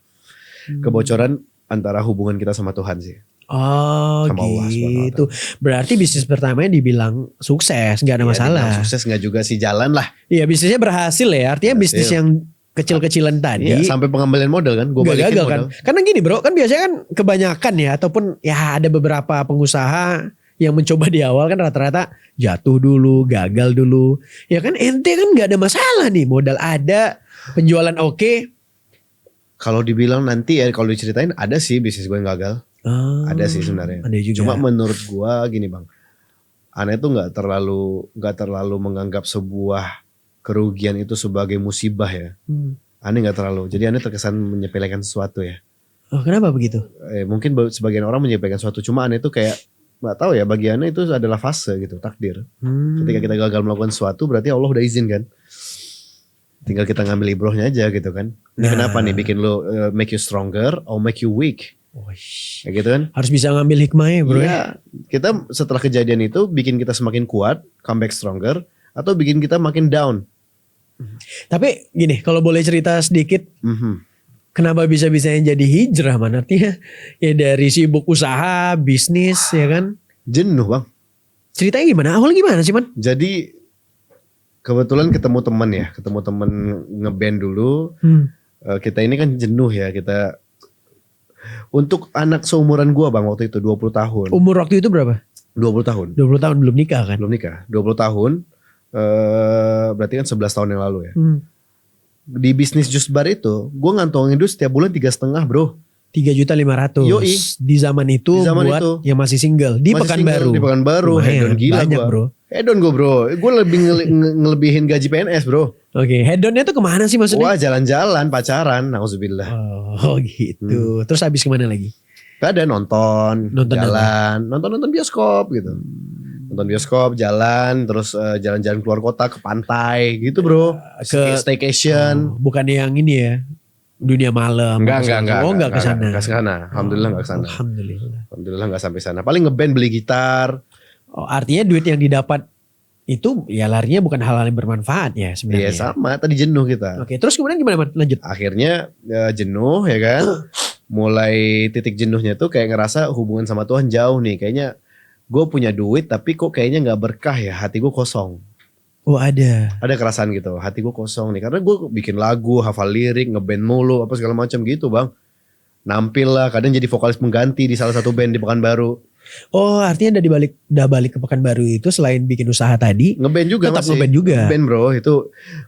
Kebocoran antara hubungan kita sama Tuhan sih. Oh Sama Allah gitu. Berarti bisnis pertamanya dibilang sukses, nggak ada Ya, masalah. dibilang sukses gak juga sih, jalan lah. Iya bisnisnya berhasil ya. Artinya Berhasil. bisnis yang kecil-kecilan tadi Iya, sampai pengembalian modal kan. Gue nggak balikin gagal modal. kan? Karena gini bro, kan biasanya kan kebanyakan ya ataupun ya ada beberapa pengusaha yang mencoba di awal kan rata-rata jatuh dulu, gagal dulu. Ya kan ente kan nggak ada masalah nih, modal ada, penjualan oke. Kalau dibilang nanti ya, kalau diceritain ada sih bisnis gue yang gagal. Oh, Ada sih sebenarnya. Ada juga. Cuma menurut gua gini bang, Ane tuh nggak terlalu menganggap sebuah kerugian itu sebagai musibah ya. Ane nggak terlalu. Jadi Ane terkesan menyepelekan sesuatu ya. Oh kenapa begitu? Mungkin sebagian orang menyepelekan sesuatu. Cuma Ane tuh kayak nggak tahu ya. Bagi Ane itu adalah fase gitu, takdir. Ketika kita gagal melakukan sesuatu, berarti Allah udah izin kan. Tinggal kita ngambil ibrohnya aja gitu kan. Ini Nah. kenapa nih bikin lo make you stronger or make you weak? Kayak gitu kan. Harus bisa ngambil hikmahnya bro ya. Iya, kita setelah kejadian itu bikin kita semakin kuat, comeback stronger, atau bikin kita makin down. Tapi gini, kalau boleh cerita sedikit, kenapa bisa-bisanya jadi hijrah man? Artinya ya dari sibuk usaha, bisnis ya kan. Jenuh bang. Ceritanya gimana? Awal gimana sih man? Jadi kebetulan ketemu teman ngeband dulu. Kita ini kan jenuh ya, kita untuk anak seumuran gua bang waktu itu 20 tahun. Umur waktu itu berapa? 20 tahun. 20 tahun belum nikah kan? Belum nikah. 20 tahun. Berarti kan 11 tahun yang lalu ya. Di bisnis jus bar itu, gue ngantongin duit setiap bulan 3,5 bro. 3.500.000 Yoi. di zaman itu Di zaman buat itu. yang masih single di Masih Pekanbaru. single, di Pekanbaru. Lumayan, Hedon gila banyak gua. bro. Hedon gue bro. Gue lebih ngelebihin gaji PNS bro. Oke, hedonnya tuh kemana sih maksudnya? Wah jalan-jalan, pacaran. Nauzubillah. Oh gitu. Terus habis kemana lagi? Gak ada nonton Nonton jalan. Nonton bioskop gitu. Nonton bioskop, jalan. Terus jalan-jalan keluar kota ke pantai gitu bro. Ke- Staycation. Bukan yang ini ya, dunia malam. Enggak. Oh enggak ke sana. Enggak ke sana. Alhamdulillah enggak ke sana. Alhamdulillah. Alhamdulillah enggak sampai sana. Paling ngeband beli gitar. Oh, artinya duit yang didapat itu ya larinya bukan hal-hal yang bermanfaat ya Iya sebenarnya. sama. Tadi jenuh kita. Oke, terus kemudian gimana Man? Lanjut. Akhirnya jenuh ya kan. Mulai titik jenuhnya tuh kayak ngerasa hubungan sama Tuhan jauh nih. Kayaknya gue punya duit tapi kok kayaknya gak berkah ya. Hati gue kosong. Oh ada. Ada kerasaan gitu. Hati gue kosong nih. Karena gue bikin lagu, hafal lirik, ngeband mulu. Apa segala macam gitu bang. Nampil lah. Kadang jadi vokalis pengganti di salah satu band di Pekanbaru. Oh artinya udah balik ke Pekanbaru itu selain bikin usaha tadi. Ngeband juga Tetap masih. ngeband juga. Ngeband bro. Itu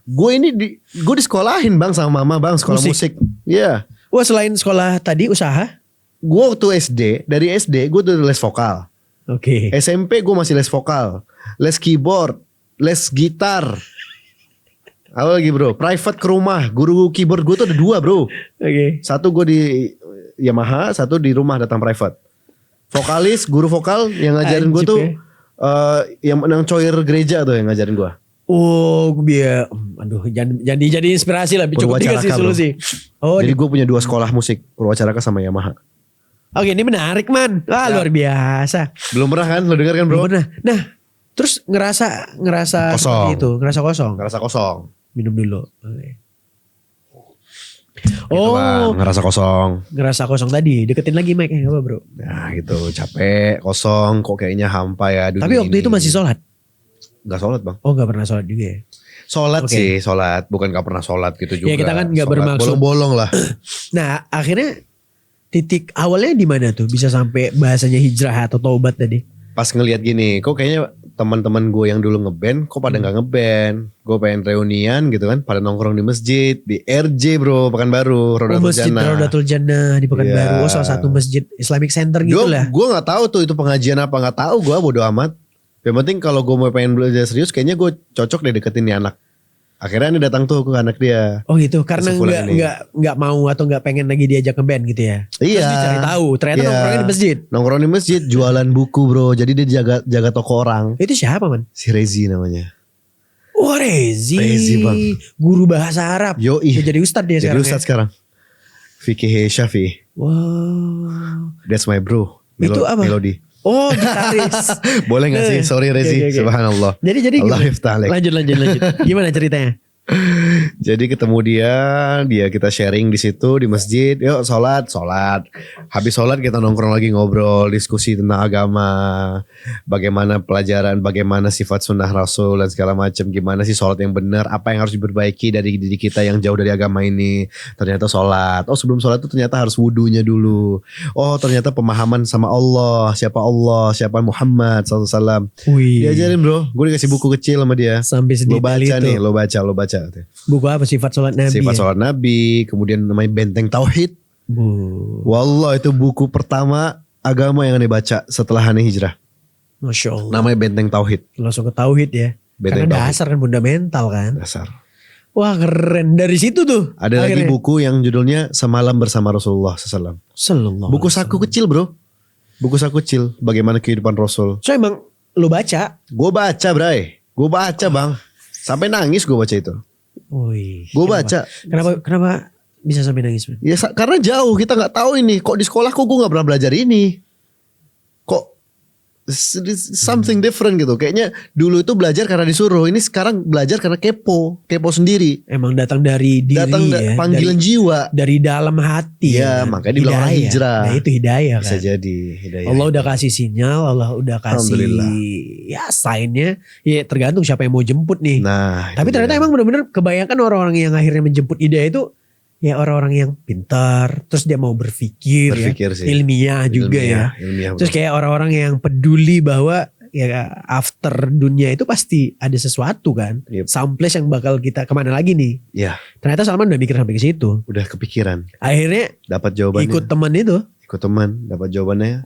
gue ini gue disekolahin bang sama mama bang. Sekolah musik. Iya. Wah selain sekolah tadi usaha. Gue waktu SD. Dari SD gue udah les vokal. Oke. SMP gue masih les vokal, les keyboard, les gitar. Apa lagi bro? Private ke rumah. Guru keyboard gue tuh ada 2 bro. Oke. Satu gue di Yamaha, satu di rumah datang private. Vokalis, guru vokal yang ngajarin gue Anjib tuh ya. yang coir gereja tuh yang ngajarin gue. Oh biar, aduh jadi inspirasi lah. Cukup dikasih Purwacaraka, solusi. Oh, Jadi gue punya 2 sekolah musik, Purwacaraka sama Yamaha. oke ini menarik man. Wah luar biasa. Belum pernah kan? Lo denger kan bro? Belum pernah. Nah terus ngerasa Kosong. seperti itu, ngerasa kosong. Ngerasa kosong. Minum dulu. Oke. Gitu, Bang. Oh, Ngerasa kosong. ngerasa kosong tadi. Deketin lagi mic apa bro? Nah gitu, capek, kosong, kok kayaknya hampa ya dunia Tapi waktu ini. itu masih sholat. Gak sholat bang. Oh nggak pernah sholat juga ya? Sholat Oke. sih, sholat. Bukan gak pernah sholat gitu juga. Ya, kita kan nggak Sholat bermaksud- bolong-bolong lah. Nah akhirnya titik awalnya di mana tuh bisa sampai bahasanya hijrah atau taubat tadi? Pas ngelihat gini, kok kayaknya teman-teman gue yang dulu ngeband kok pada nggak ngeband. Gue pengen reunian gitu kan, pada nongkrong di masjid di RJ bro, Pekanbaru, Masjid Rodatul Jannah di Pekanbaru. Salah satu masjid Islamic Center gitu lah. Gue nggak tahu tuh itu pengajian apa, nggak tahu, gue bodo amat. Yang penting kalau gue mau pengen belajar serius, kayaknya gue cocok deh deketin nih anak. Akhirnya ini datang tuh ke anak dia. Oh gitu, karena nggak mau atau nggak pengen lagi diajak ngeband gitu ya? Iya. Terus dicari tahu, ternyata nongkrongnya di masjid. Nongkrong di masjid, jualan buku bro. Jadi dia jaga toko orang. Itu siapa man? Si Rezi namanya. Oh Rezi Bang. Guru bahasa Arab. Yoi. Dia jadi ustadz dia Jadi sekarang. ustadz sekarang. Vicky Syafi. Wow. That's my bro. Itu apa? Melody. Oh gitaris. Boleh gak sih? Sorry Rezi. Oke. Subhanallah. Jadi Allah gimana? yaftah alaik. Lanjut. Gimana ceritanya? Jadi ketemu dia kita sharing di situ di masjid. Yuk sholat. Habis sholat kita nongkrong lagi ngobrol, diskusi tentang agama, bagaimana pelajaran, bagaimana sifat sunnah Rasul dan segala macam. Gimana sih sholat yang benar? Apa yang harus diperbaiki dari diri kita yang jauh dari agama ini? Ternyata sholat. Oh sebelum sholat itu ternyata harus wudunya dulu. Oh ternyata pemahaman sama Allah, siapa Muhammad SAW. Wih. Diajarin bro. Gue dikasih buku kecil sama dia. Sampai Lo sedetail baca itu. nih, lo baca. Buku apa? Sifat sholat Nabi. Sifat ya? sholat Nabi, kemudian namanya Benteng Tauhid. Wallah itu buku pertama agama yang aneh baca setelah aneh hijrah. Masya Allah. Namanya Benteng Tauhid. Langsung ke tauhid ya. Benteng Karena Tauhid. dasar kan fundamental kan. Dasar. Wah keren. Dari situ tuh. Ada lagi akhirnya. buku yang judulnya Semalam Bersama Rasulullah SAW. Sallallahu Buku alaihi saku kecil bro. Buku saku kecil. Bagaimana kehidupan Rasul. wasallam. So emang lo baca? Gue baca bray. Gue baca bang. Sampai nangis gue baca itu. Wih. Gue baca. Kenapa bisa sampai nangis? Man? Ya karena jauh kita nggak tahu ini. Kok di sekolah kok gue nggak pernah belajar ini. Kok something different gitu. Kayaknya dulu itu belajar karena disuruh. Ini sekarang belajar karena kepo sendiri. Emang datang dari diri ya. Panggilan jiwa. Dari dalam hati. Iya, ya. makanya dibilang orang hijrah. Nah itu hidayah Bisa kan. jadi hidayah. Allah udah kasih sinyal, Allah udah kasih Alhamdulillah. ya sign-nya. Ya tergantung siapa yang mau jemput nih. Nah, Tapi itu ternyata dia. emang benar-benar kebanyakan orang-orang yang akhirnya menjemput hidayah itu ya orang-orang yang pintar, terus dia mau berpikir Berpikir ya, sih. ilmiah juga ya. Ilmiah, Terus kayak orang-orang yang peduli bahwa ya after dunia itu pasti ada sesuatu kan. Yep. Someplace yang bakal kita kemana lagi nih. ya Ternyata Salman udah mikir sampai ke situ. udah kepikiran. Akhirnya Dapat jawabannya. ikut teman itu. Ikut teman, dapat jawabannya.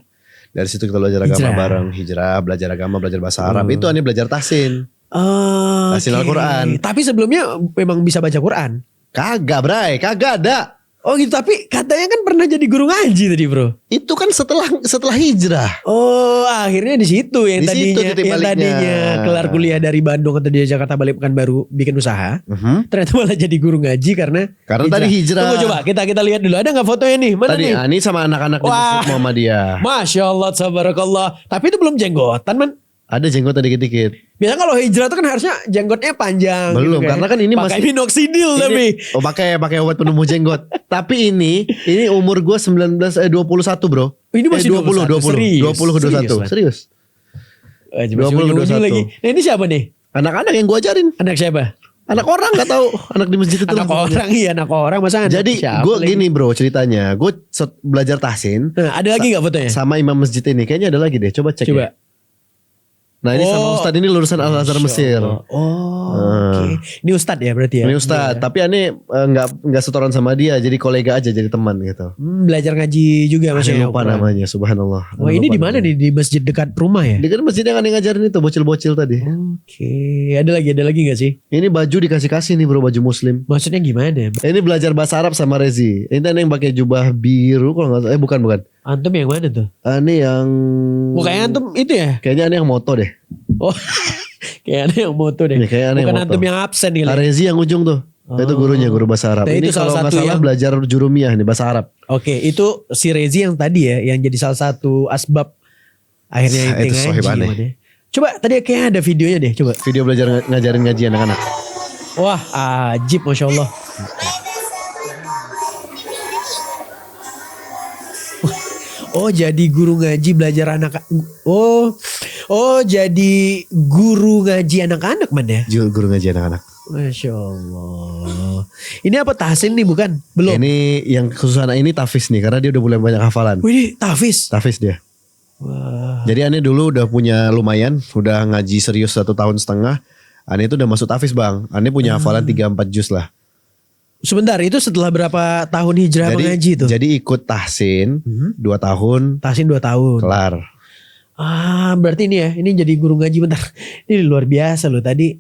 Dari situ kita belajar agama Hijrah. bareng, hijrah, belajar agama, belajar bahasa Arab. Itu aneh belajar tahsin. Oh, Tahsin Al-Quran. Tapi sebelumnya memang bisa baca Quran. Kagak bray, kagak ada. Oh gitu, tapi katanya kan pernah jadi guru ngaji tadi bro. Itu kan setelah hijrah. Oh akhirnya di situ yang Di situ tadinya titik yang baliknya. tadinya kelar kuliah dari Bandung atau di Jakarta balik Pekanbaru bikin usaha. Ternyata malah jadi guru ngaji karena Tadi hijrah. Tunggu coba kita lihat dulu, ada nggak fotonya nih? Mana Tadi nih? Ani sama anak-anak di Wah. Masjid Muhammadiyah. Masya Allah, tabarakallah. Tapi itu belum jenggotan man. Ada jenggotan dikit-dikit. Biasanya kalau hijrah tuh kan harusnya jenggotnya panjang. Belum, gitu karena kan ini pakai masih- minoxidil tapi. Oh pakai obat penumbuh jenggot. Tapi ini umur gue 21 bro. Ini masih 20 Serius? 20 ke 21. Man. Serius. Masih 20 ke unyu-unyu 21. lagi. Nah ini siapa nih? Anak-anak yang gue ajarin. Anak siapa? Anak orang nggak tahu. Anak di masjid itu. Anak lah. orang, iya anak orang. Masa anak Jadi siapa gue lagi? gini bro ceritanya. Gue belajar tahsin. Nah, ada lagi gak fotonya? Sama imam masjid ini. Kayaknya ada lagi deh. Coba cek Coba. ya. Nah ini sama Ustadz ini lulusan Al-Azhar Masya Mesir. Allah. Oh, oke. Ini Ustadz ya berarti ya? Ini Ustadz. Tapi aneh nggak setoran sama dia. Jadi kolega aja jadi teman gitu. Belajar ngaji juga Aneh maksudnya. lupa namanya. Subhanallah. Oh ini di mana nih? Di masjid dekat rumah ya? Di kan masjid yang aneh ngajarin itu. Bocil-bocil tadi. Oke. Ada lagi gak sih? Ini baju dikasih-kasih nih bro. Baju muslim. Maksudnya gimana? Ini belajar bahasa Arab sama Rezi. Ini aneh yang pakai jubah biru. Kalau nggak salah. Bukan. Antum yang mana tuh? Aneh yang. Kayaknya antum itu ya? Kayaknya aneh yang moto deh. Oh, kayaknya yang moto deh. Ini kayak aneh Bukan yang antum moto. yang absen nih. Rezi yang ujung tuh. Itu gurunya, guru bahasa Arab. Nah, Ini itu salah kalau nggak satu salah yang- belajar jurumiyah nih bahasa Arab. Oke, itu si Rezi yang tadi ya, yang jadi salah satu asbab akhirnya Itu ngaji. sohib aneh. gimana? Coba tadi kayaknya ada videonya deh, coba. Video belajar ngajarin ngaji anak-anak. Wah, ajib Masya Allah. Oh jadi guru ngaji belajar anak. Oh jadi guru ngaji anak-anak man ya. Guru ngaji anak-anak. Masya Allah. Ini apa tahsin nih bukan? Belum. Ini yang khusus anak ini Tafis nih karena dia udah mulai banyak hafalan. Wih ini tahfiz. Tafis dia. Wah. Jadi Ane dulu udah punya lumayan, udah ngaji serius 1,5 tahun. Ane itu udah masuk tahfiz bang. Ane punya hafalan 3-4 juz lah. Sebentar, itu setelah berapa tahun hijrah mengaji tuh? Jadi ikut tahsin 2 tahun, Tahsin 2 tahun. kelar. Berarti ini ya, ini jadi guru ngaji bentar. Ini luar biasa loh tadi.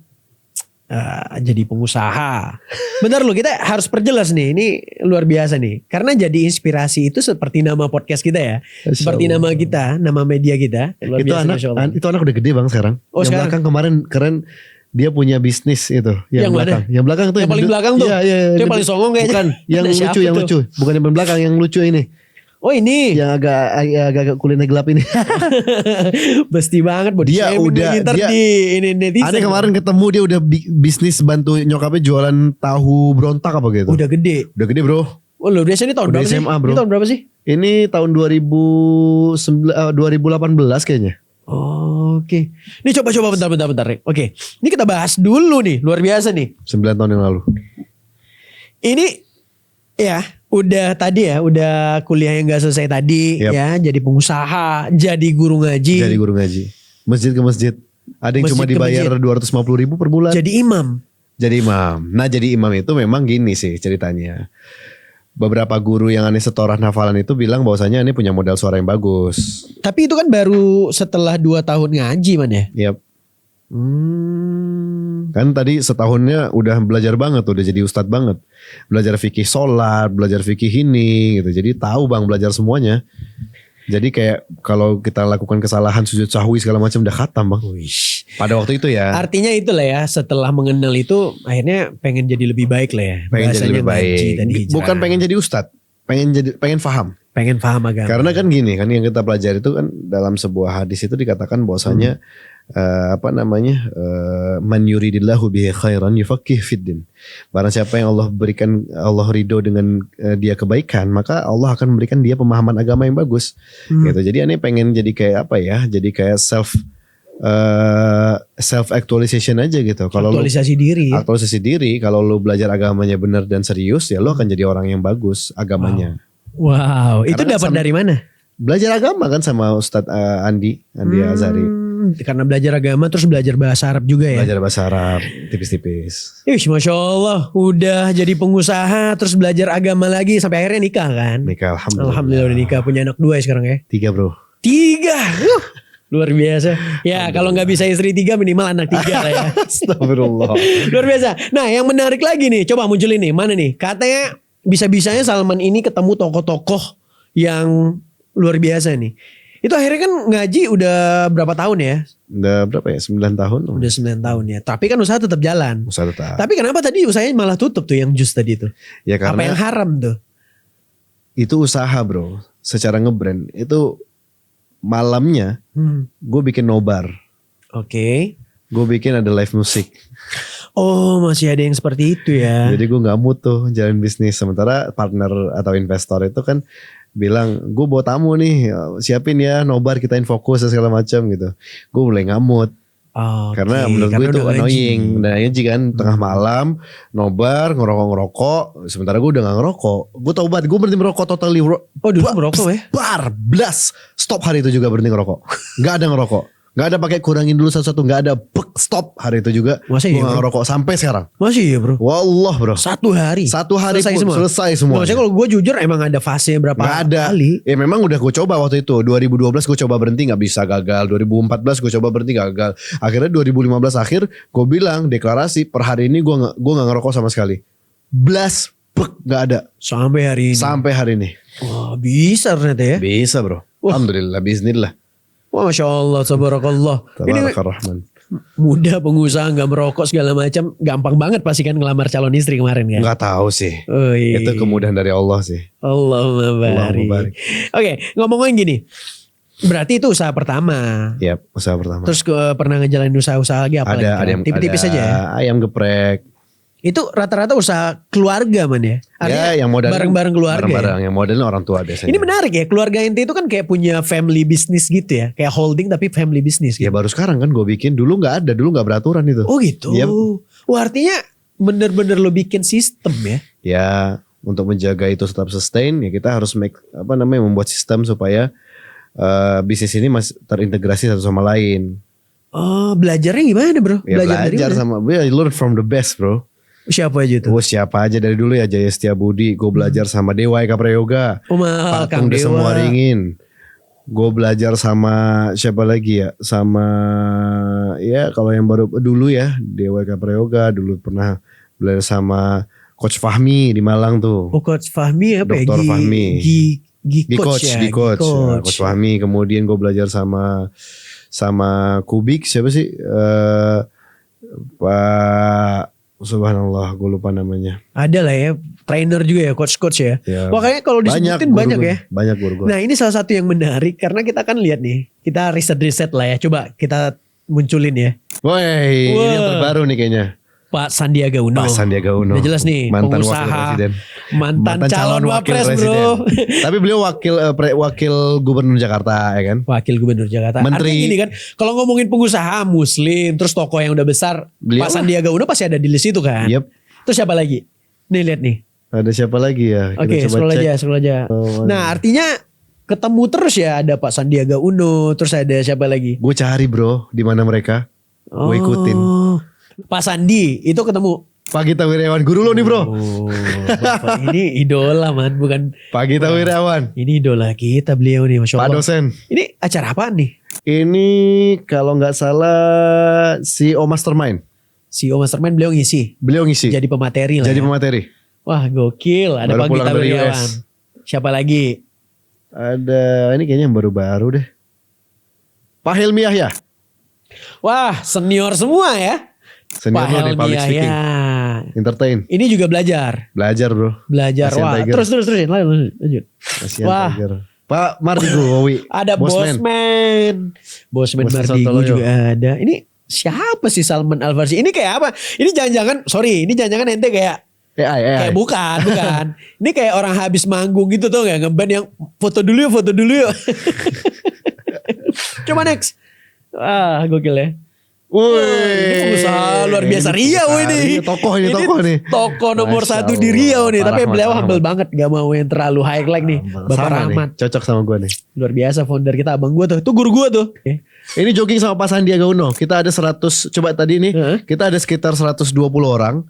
Jadi pengusaha. Bentar loh, kita harus perjelas nih. Ini luar biasa nih. Karena jadi inspirasi itu seperti nama podcast kita ya. Seperti nama kita, nama media kita. Luar Itu biasa, Masya Allah. itu anak udah gede bang sekarang. Oh, yang sekarang? belakang kemarin keren. Dia punya bisnis itu. Yang belakang. mana? Yang belakang tuh. Yang paling belakang tuh? Iya. Itu yang gede. paling songong kayaknya. Bukan, yang Ada siapa lucu, yang tuh? lucu. Bukan yang belakang, yang lucu ini. Oh ini. Yang agak kulitnya gelap ini. Besti banget body Dia shaming udah- lagi, ntar dia- di ini netizen. Aneh kemarin ketemu dia udah bisnis bantu nyokapnya jualan tahu berontak apa gitu. Udah gede. Udah gede bro. Oh luar biasa, ini tahun Udah berapa sih? SMA, bro. Ini tahun berapa sih? Ini tahun 2018 kayaknya. Oke. Ini coba bentar. Oke. Ini kita bahas dulu nih. Luar biasa nih. 9 tahun yang lalu. Ini ya udah tadi ya. Udah kuliah yang gak selesai tadi. Yap. Ya. Jadi pengusaha. Jadi guru ngaji. Jadi guru ngaji. Masjid ke masjid. Ada yang cuma Masjid ke dibayar 250.000 per bulan. Jadi imam. Jadi imam. Nah jadi imam itu memang gini sih ceritanya. Beberapa guru yang aneh setoran hafalan itu bilang bahwasanya aneh punya modal suara yang bagus. Tapi itu kan baru setelah 2 tahun ngaji man ya. Yap. Kan tadi setahunnya udah belajar banget, udah jadi ustadz banget. Belajar fikih sholat, belajar fikih ini gitu. Jadi tahu bang belajar semuanya. Jadi kayak kalau kita lakukan kesalahan sujud sahwi segala macam udah khatam bang. Wish. Pada waktu itu ya. Artinya itulah ya, setelah mengenal itu akhirnya pengen jadi lebih baik lah ya. Pengen jadi Bahasanya lebih ngaji baik. dan hijrah. Bukan pengen jadi ustadz. Pengen paham. Pengen paham agama. Karena kan gini kan yang kita pelajari itu kan dalam sebuah hadis itu dikatakan bahwasanya man yuridillahu bihi khairan yufaqqih fiddin. Barang siapa yang Allah berikan, Allah ridho dengan dia kebaikan, maka Allah akan memberikan dia pemahaman agama yang bagus. Gitu. Jadi aneh pengen jadi kayak apa ya? Jadi kayak self actualization aja gitu. Kalau lu aktualisasi diri. aktualisasi diri, kalau lu belajar agamanya benar dan serius, ya lu akan jadi orang yang bagus agamanya. Wow, itu Karena dapat sama- dari mana? Belajar agama kan sama Ustadz Andi Azari. Karena belajar agama terus belajar bahasa Arab juga ya. Belajar bahasa Arab tipis-tipis. Ih, Masya Allah, udah jadi pengusaha terus belajar agama lagi sampai akhirnya nikah kan. Nikah Alhamdulillah udah nikah, punya anak 2 ya sekarang ya. 3 bro. 3. Luar biasa. Ya kalau nggak bisa istri 3 minimal anak 3 lah ya. Astagfirullah. Luar biasa. Nah yang menarik lagi nih, coba munculin nih, mana nih? Katanya bisa-bisanya Salman ini ketemu tokoh-tokoh yang luar biasa nih. Itu akhirnya kan ngaji udah berapa tahun ya? Udah berapa ya? 9 tahun. Udah 9 tahun ya. Tapi kan usaha tetap jalan. Usaha tetap. Tapi kenapa tadi usahanya malah tutup tuh yang jus tadi tuh? Ya Apa yang karena haram tuh? itu usaha bro. Secara ngebrand itu malamnya gue bikin nobar. Oke. Gue bikin ada live musik. Oh masih ada yang seperti itu ya. Jadi gue gak mood tuh jalan bisnis. Sementara partner atau investor itu kan bilang gue bawa tamu nih, siapin ya nobar, kita fokus dan segala macam gitu. Gue mulai ngamut. Oke, Karena menurut gue itu udah ngaji. annoying. Dan ngaji kan tengah malam nobar ngerokok. Sementara gue udah gak ngerokok. Gue tau banget gue berhenti merokok totally. Oh dulu merokok ya? Bar, blast. Stop hari itu juga berhenti ngerokok. Gak ada ngerokok. Gak ada pakai kurangin dulu satu-satu. Gak ada stop hari itu juga. Masa Gue iya, gak bro? ngerokok sampai sekarang. Masih ya bro? Wallah bro. 1 hari? Satu hari Selesai pun semua? selesai semua. Nggak, maksudnya kalau gue jujur emang ada fase berapa Gak ada. kali. Ya memang udah gue coba waktu itu. 2012 gue coba berhenti gak bisa, gagal. 2014 gue coba berhenti gagal. Akhirnya 2015 akhir gue bilang deklarasi per hari ini gue gak ngerokok sama sekali. Blast. Gak ada. Sampai hari ini. Sampai hari ini. Wah bisa ternyata ya. Bisa bro. Wah. Alhamdulillah. Bismillah. Wah Masya Allah, tabarakallah. Ini Tabarakarrahman. muda pengusaha gak merokok segala macam. Gampang banget pasti kan ngelamar calon istri kemarin kan. Gak tahu sih. Oh, iya. Itu kemudahan dari Allah sih. Allahumma Allahumma barik. barik. Oke, ngomongin gini. Berarti itu usaha pertama. Yap, usaha pertama. Terus pernah ngejalanin usaha-usaha lagi apa lagi? ada yang Tipis-tipis ada aja ya. Ayam geprek. Itu rata-rata usaha keluarga man ya. Artinya Ya, yang modal bareng-bareng keluarga. Bareng-bareng. Ya? Yang modelnya orang tua biasanya. Ini menarik ya, keluarga inti itu kan kayak punya family business gitu ya. Kayak holding tapi family business Ya gitu. baru sekarang kan gue bikin. Dulu gak ada. Dulu gak beraturan itu. Oh gitu. Yap. Wah artinya bener-bener lo bikin sistem ya. Ya untuk menjaga itu tetap sustain. Ya kita harus membuat sistem supaya bisnis ini masih terintegrasi satu sama lain. Oh, belajarnya gimana bro? Ya dari belajar mana? sama, I learn from the best bro. Siapa aja tuh? Oh siapa aja dari dulu ya, Jaya Setiabudi. Gue belajar sama Dewa Eka Prayoga. Oh, mahal Patung Kang Desa Dewa. Muaringin. Gue belajar sama siapa lagi ya? Sama ya kalau yang baru dulu ya, Dewa Eka Prayoga. Dulu pernah belajar sama Coach Fahmi di Malang tuh. Oh, Coach Fahmi apa ya? Dr. Fahmi. Gi coach ya. Di coach. Ya, Coach Fahmi. Kemudian gue belajar sama Kubik, siapa sih? Pak Subhanallah, gue lupa namanya. Ada lah ya, trainer juga ya, coach ya. Ya, Wah kayaknya kalau disebutin banyak ya. Banyak guru. Nah ini salah satu yang menarik karena kita kan lihat nih, kita riset lah ya. Coba kita munculin ya. Woi, ini yang Wah. terbaru nih kayaknya. Pak Sandiaga Uno. Pak Sandiaga Uno. Udah jelas nih, Mantan pengusaha, wakil presiden. mantan calon wapres bro. Tapi beliau wakil gubernur Jakarta ya kan. Wakil Gubernur Jakarta. Menteri. Artinya gini kan, kalau ngomongin pengusaha muslim, terus tokoh yang udah besar, Beliau Pak lah. Sandiaga Uno pasti ada di list itu kan. Yep. Terus siapa lagi? Nih lihat nih. Ada siapa lagi ya? Kita Oke, coba scroll cek. aja. Oh, Nah, artinya ketemu terus ya, ada Pak Sandiaga Uno, terus ada siapa lagi? Gue cari bro, di mana mereka? Gue ikutin. Pak Sandi, itu ketemu. Pak Gita Wirjawan, guru lo nih bro. Oh, Bapak ini idola man, bukan. Pak Gita Wirjawan, Ini idola kita beliau nih, Masya Pak Allah. dosen. Ini acara apaan nih? Ini kalau nggak salah CEO Mastermind. CEO Mastermind beliau ngisi. Beliau ngisi. Jadi pemateri lah Jadi ya. pemateri. Wah gokil, ada Baru Pak pulang Gita dari Wirjawan. US. Siapa lagi? Ada ini kayaknya yang baru-baru deh. Pak Helmi Yahya. Wah senior semua ya. Senior Pak lo nih, Helmi public speaking. ya. Entertain. Ini juga belajar. Belajar bro. Belajar. Asian Wah Tiger. terus lanjut. Kasihan Wah. Tiger. Pak Mardigu Wowi. Ada Bosman. Bosman Bosman Mardigu Sontoloyo. juga ada. Ini siapa sih Salman Al Farsi? Ini kayak apa? Ini jangan-jangan ente kayak AI. kayak bukan. Ini kayak orang habis manggung gitu tuh nggak ngeband yang foto dulu yuk. Coba next. Ah, gokil ya. Woi, Ini pengusaha luar biasa Riau ini. Tokoh nih. Tokoh nomor Masya 1 di Riau nih. Allah. Tapi Pak beliau Rahmat. humble banget. Gak mau yang terlalu high like nih. Bapak Sama nih, Rahmat. cocok sama gue nih. Luar biasa founder kita. Abang gue tuh. Itu guru gue tuh. Ini jogging sama Pak Sandiaga Uno. Kita ada 100, coba tadi nih, kita ada sekitar 120 orang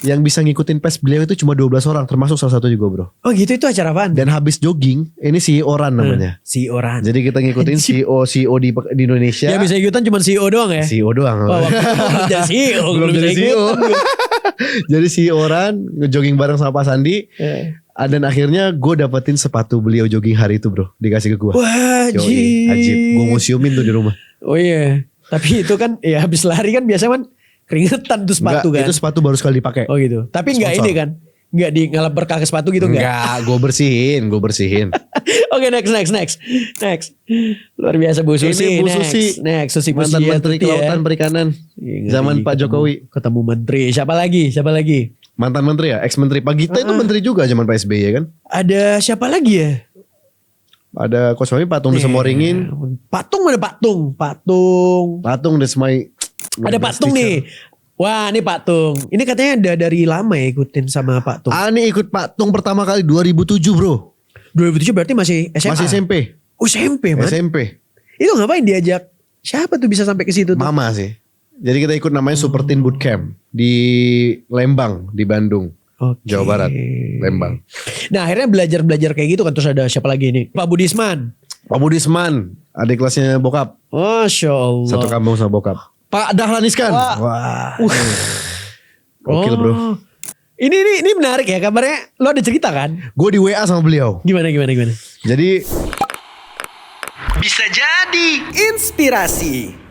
yang bisa ngikutin pace beliau itu cuma 12 orang, termasuk salah satu juga bro. Oh gitu, itu acara apaan? Dan habis jogging, ini CEO Ran namanya. Si orang. Jadi kita ngikutin CEO di Indonesia. Ya bisa ikutan cuma CEO doang ya? CEO doang. Wah, waktu itu belum jadi CEO. Belum bisa jadi CEO. ikutan. Jadi CEO Ran ngejogging bareng sama Pak Sandi. Eh. Dan akhirnya gue dapetin sepatu beliau jogging hari itu bro, dikasih ke gue. Wajib. Ajib. Gue museumin tuh di rumah. Oh iya. Tapi itu kan ya habis lari kan biasanya kan keringetan tuh sepatu Enggak, kan. itu sepatu baru sekali dipakai. Oh gitu. Tapi enggak Sponsor. ini kan. Enggak di ngalap berkah ke sepatu gitu enggak. Enggak, gue bersihin. Oke next. Luar biasa Bu Susi. Ini Bu Susi. Next Susi Mantan Pujian Menteri Tuti ya. Kelautan Perikanan Iya, zaman ngeri, Pak Jokowi. Ketemu menteri. Siapa lagi? Mantan menteri ya, ex menteri. Pak Gita itu menteri juga zaman Pak SBY ya kan. Ada siapa lagi ya? Ada Coach Fahmi, Patung Desa Moringin. Patung mana Patung? Patung Desmai. Ada Patung nih. Wah ini Patung. Ini katanya ada dari lama ya ikutin sama Patung. Ani ikut Patung pertama kali 2007 bro. 2007 berarti masih SMA? Masih SMP. Oh SMP man. SMP. Itu ngapain diajak? Siapa tuh bisa sampai ke situ tuh? Mama sih. Jadi kita ikut namanya Super Teen Bootcamp di Lembang di Bandung. Oke. Jawa Barat, Lembang. Nah akhirnya belajar kayak gitu kan. Terus ada siapa lagi nih? Pak Budisman. Pak Budisman, adik kelasnya bokap. Masya Allah. Satu kampung sama bokap. Pak Dahlan Iskan. Wah. Gokil bro. Ini menarik ya kabarnya. Lo ada cerita kan? Gue di WA sama beliau. Gimana? Jadi Bisa jadi inspirasi.